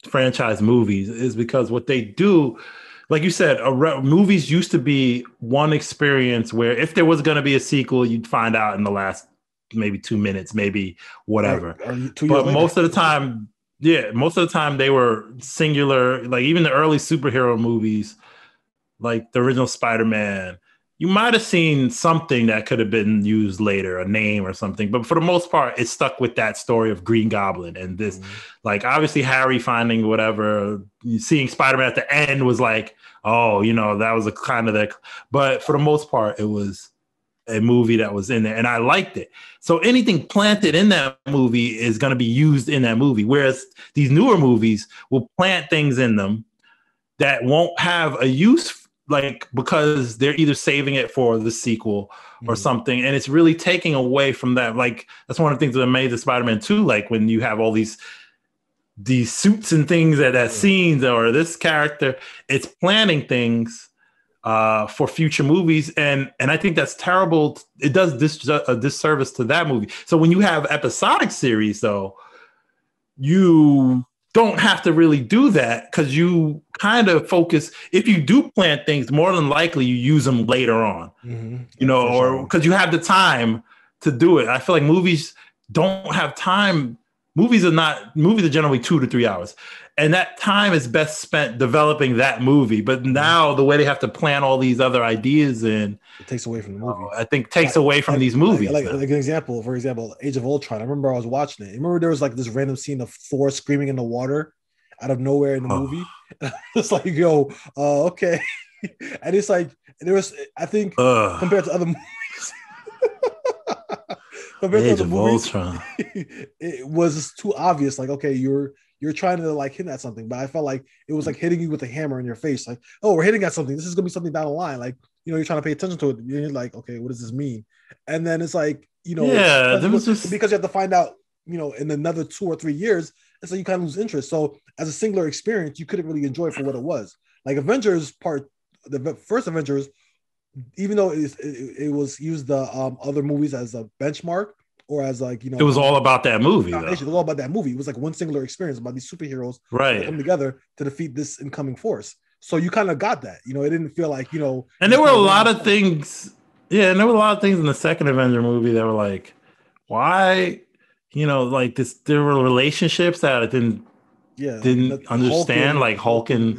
franchise movies, is because what they do, like you said, movies used to be one experience where if there was going to be a sequel, you'd find out in the last maybe 2 minutes, maybe whatever. But most of the time, they were singular. Like even the early superhero movies, like the original Spider-Man, you might have seen something that could have been used later, a name or something. But for the most part, it stuck with that story of Green Goblin and this, like obviously Harry finding whatever, seeing Spider-Man at the end was like, oh, you know, that was a kind of that. But for the most part, it was a movie that was in there and I liked it. So anything planted in that movie is going to be used in that movie. Whereas these newer movies will plant things in them that won't have a use, like, because they're either saving it for the sequel or something. And it's really taking away from that. Like, that's one of the things that made the Spider-Man 2, like when you have all these suits and things that scenes or this character, it's planning things for future movies. And I think that's terrible. It does a disservice to that movie. So when you have episodic series, though, you don't have to really do that because you kind of focus. If you do plant things, more than likely you use them later on, you know, or because you have the time to do it. I feel like movies don't have time. Movies are generally 2 to 3 hours. And that time is best spent developing that movie. But now the way they have to plan all these other ideas in, it takes away from the movie. I think takes away from these movies. Like an example, for example, Age of Ultron. I remember I was watching it. Remember there was like this random scene of Thor screaming in the water out of nowhere in the movie. It's like, yo, okay. And it's like, there was, I think, compared to other movies, compared to Age the of movies, Ultron. it was just too obvious. Like, okay, you're trying to like hit at something, but I felt like it was like hitting you with a hammer in your face. Like, oh, we're hitting at something. This is gonna be something down the line. Like, you're trying to pay attention to it. You're like, okay, what does this mean? And then it's like, Yeah, there was just because you have to find out, in another 2 or 3 years, it's like you kind of lose interest. So as a singular experience, you couldn't really enjoy it for what it was. Like the first Avengers, even though it was used the other movies as a benchmark or as like it was all about that movie though. It was all about that movie. It was like one singular experience about these superheroes Right. come together to defeat this incoming force. So you kind of got that, it didn't feel like, and there were a lot of things. Yeah, and there were a lot of things in the second Avenger movie that were like, why, like this, there were relationships that I didn't understand, like Hulk and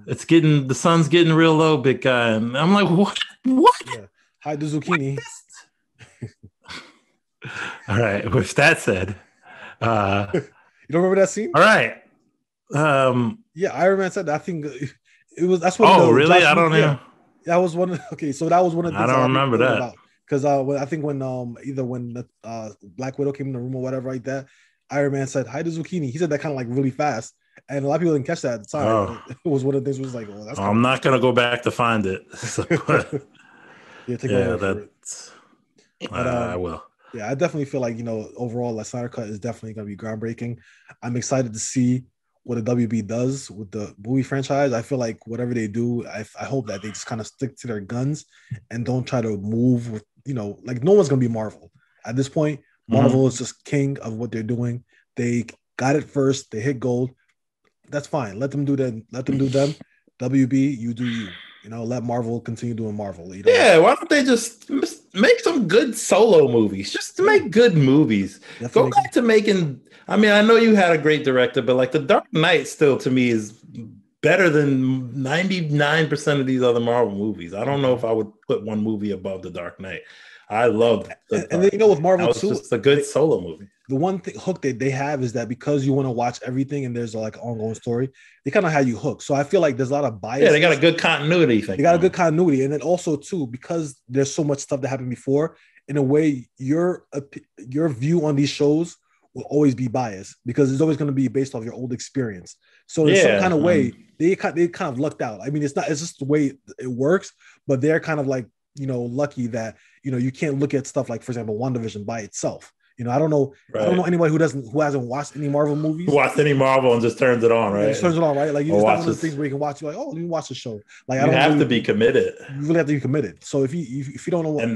the sun's getting real low, big guy. And I'm like, what? Yeah. Hide the zucchini. All right. With that said, you don't remember that scene? All right. Yeah, Iron Man said that. I think it was. That's what. Oh, really? I don't know. Yeah, that was one. Okay, so that was one of the things I don't remember that. Because I think when either when Black Widow came in the room or whatever like that, Iron Man said, "Hide the zucchini." He said that kind of like really fast, and a lot of people didn't catch that at the time. Oh. It was one of the things. Was like, oh, that's. I'm not gonna go back to find it. So, that's. I will. Yeah, I definitely feel like overall, the Snyder Cut is definitely going to be groundbreaking. I'm excited to see what the WB does with the movie franchise. I feel like whatever they do, I hope that they just kind of stick to their guns and don't try to move with, like no one's going to be Marvel. At this point, Marvel is just king of what they're doing. They got it first. They hit gold. That's fine. Let them do that. Let them do them. WB, you do you. Let Marvel continue doing Marvel. Yeah, why don't they just make some good solo movies? Just to make good movies. Definitely. Go back to making. I mean, I know you had a great director, but like The Dark Knight still to me is better than 99% of these other Marvel movies. I don't know if I would put one movie above The Dark Knight. I loved and then with Marvel too, it's just a good solo movie. The one hook that they have is that because you want to watch everything and there's like an ongoing story, they kind of have you hooked. So I feel like there's a lot of bias. Yeah, they got a good continuity thing. They got a good continuity, and then also too because there's so much stuff that happened before. In a way, your view on these shows will always be biased because it's always going to be based off your old experience. So in some kind of way, they kind of lucked out. I mean, it's just the way it works, but they're kind of like lucky that you can't look at stuff like, for example, WandaVision by itself. I don't know. Right. I don't know anybody who hasn't watched any Marvel movies. Watched any Marvel and just turns it on, right? Just turns it on, right? Like you just not one of the things where you can watch. You're like, oh, let me watch the show. Like you have to be committed. You really have to be committed. So if you don't know what,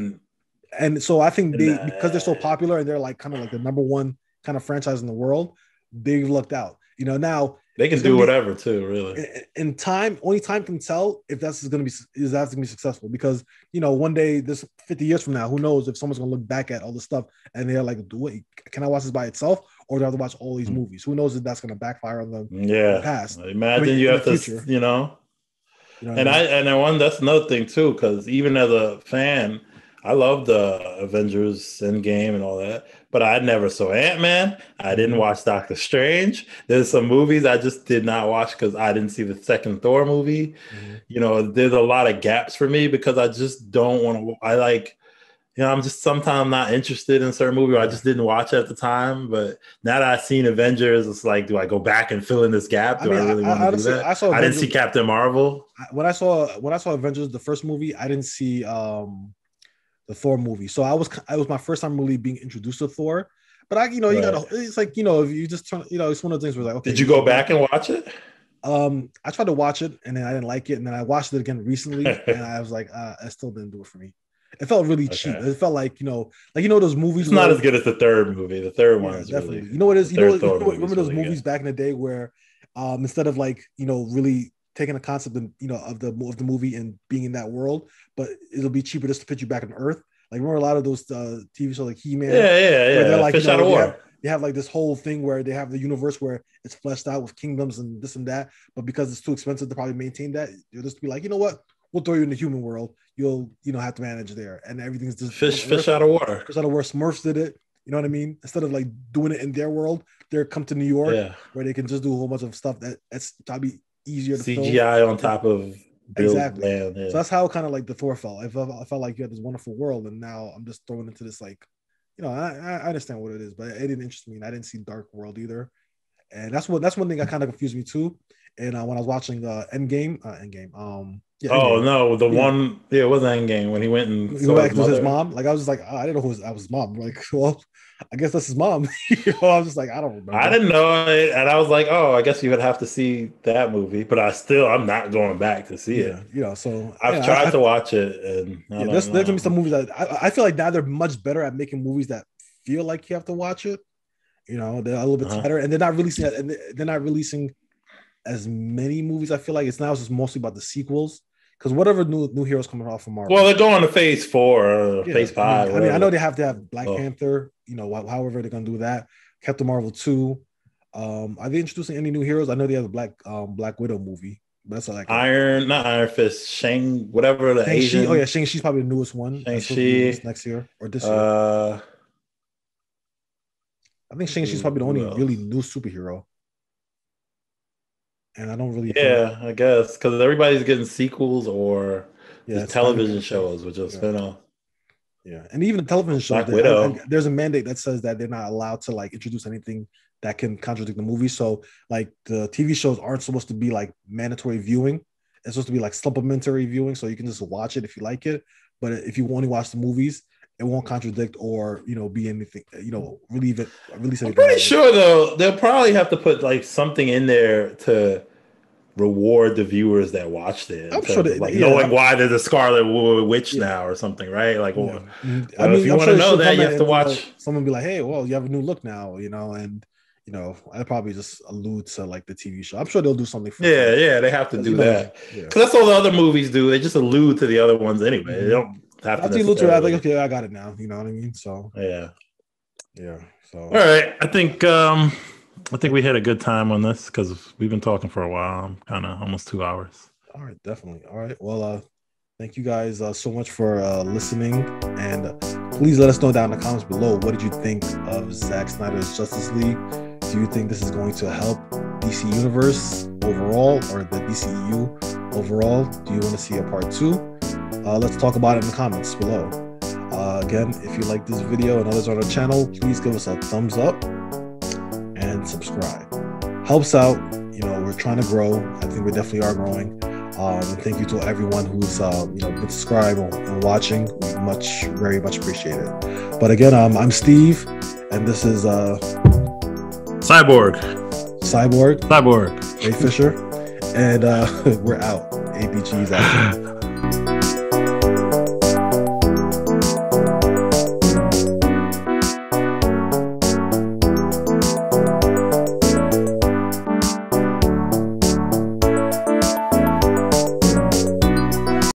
and so I think because they're so popular and they're like kind of like the number one kind of franchise in the world, they've lucked out. Now they can do whatever too, really. In time, only time can tell if that's going to be successful. Because one day, this 50 years from now, who knows if someone's going to look back at all this stuff and they're like, "Wait, can I watch this by itself, or do I have to watch all these movies?" Who knows if that's going to backfire on them? Yeah, in the past. Imagine you have to, future. That's another thing too, because even as a fan, I love the Avengers Endgame and all that, but I never saw Ant-Man. I didn't watch Doctor Strange. There's some movies I just did not watch because I didn't see the second Thor movie. There's a lot of gaps for me because I just don't want to. I'm just sometimes not interested in certain movies. I just didn't watch it at the time. But now that I've seen Avengers, it's like, do I go back and fill in this gap? I really want to do that? I didn't see Captain Marvel. When I saw Avengers, the first movie, I didn't see the Thor movie. So it was my first time really being introduced to Thor. But you gotta, it's like, if you just turn, it's one of the things where like, okay. Did you go back and watch it? I tried to watch it and then I didn't like it. And then I watched it again recently and I was like, it still didn't do it for me. It felt really cheap. It felt like, those movies. It's not as good as the third movie. The third one is definitely. Really, you know what it is? Remember those movies back in the day where instead of like, really taking a concept of, of the movie and being in that world, but it'll be cheaper just to put you back on Earth. Like remember a lot of those TV shows like He-Man. Yeah. Where they're like, Fish out of war. They have like this whole thing where they have the universe where it's fleshed out with kingdoms and this and that, but because it's too expensive to probably maintain that, you'll just be like, you know what? We'll throw you in the human world. You'll have to manage there, and everything's just fish out of water. Fish out of water. Smurfs did it. You know what I mean? Instead of like doing it in their world, they come to New York where they can just do a whole bunch of stuff that's probably easier to CGI film. On top of exactly. Land, So that's how kind of like the Thor felt. I felt like you had this wonderful world, and now I'm just thrown into this like I understand what it is, but it didn't interest me, and I didn't see Dark World either. And that's one thing that kind of confused me too. And when I was watching Endgame, yeah, Oh Endgame. no, the one, yeah, it wasn't Endgame when he went and He saw go back his to his mother. mom. Like I was just like, I didn't know that was his mom. Like, well, I guess that's his mom. I was just like, I don't I remember. didn't know it, and I was like, oh, I guess you would have to see that movie, but I'm not going back to see it. Yeah, so I've yeah, tried to watch it, and I yeah. don't There's gonna be some know. movies that I feel like now they're much better at making movies that feel like you have to watch it. They're a little bit Uh-huh. tighter, and they're not releasing as many movies. I feel like it's now just mostly about the sequels because whatever new heroes coming out from Well, Marvel. they're going to Phase 4 or Yeah, Phase 5, I know whatever. they have to have Black Oh, Panther. However they're gonna do that. Captain Marvel 2. Are they introducing any new heroes? I know they have a Black Widow movie, but that's like a Not Iron Fist, Shang, whatever the Shang-Chi. Oh yeah, Asian Shang-Chi's probably the newest one that's supposed to be released Shang-Chi. next year or this year. Uh, I think Shang-Chi's probably the who only really else? new superhero, and I don't really feel like Yeah, I guess because everybody's getting sequels or yeah, just it's television Spider-Man too. shows, which is Yeah. spin-off. Yeah, and even the television shows, Black Widow. there's a mandate that says that they're not allowed to like introduce anything that can contradict the movie. So like the TV shows aren't supposed to be like mandatory viewing. It's supposed to be like supplementary viewing, so you can just watch it if you like it. But if you only watch the movies, it won't contradict or be anything. Release I'm anything pretty that would. sure though they'll probably have to put like something in there to reward the viewers that watched it in I'm sure terms of that like yeah, knowing why there's a Scarlet Witch yeah. now or something, right? Like, Yeah. well, I if mean, you I'm want sure to they know should that, come you in have to and watch. someone be like, "Hey, well, you have a new look now," and I probably just allude to like the TV show. I'm sure they'll do something for Yeah, fans yeah, they have to because do that yeah. because that's all the other movies do. They just allude to the other ones anyway. They Mm-hmm. don't have to After you allude to it, I'm like, necessarily. okay, I got it now. You know what I mean? So Yeah. yeah. All So right. I think we had a good time on this because we've been talking for a while. I'm kind of almost 2 hours. all right, definitely. All right. Well, thank you guys so much for listening, and please let us know down in the comments below. What did you think of Zack Snyder's Justice League? Do you think this is going to help DC Universe overall or the DCEU overall? Do you want to see a part 2? Let's talk about it in the comments below. Again, if you like this video and others on our channel, please give us a thumbs up and subscribe. Helps out. We're trying to grow. I think we definitely are growing. And thank you to everyone who's been subscribed and watching. We very much appreciate it. But again, I'm Steve, and this is Cyborg. Cyborg, Cyborg. Ray Fisher, and we're out. 8BG's out.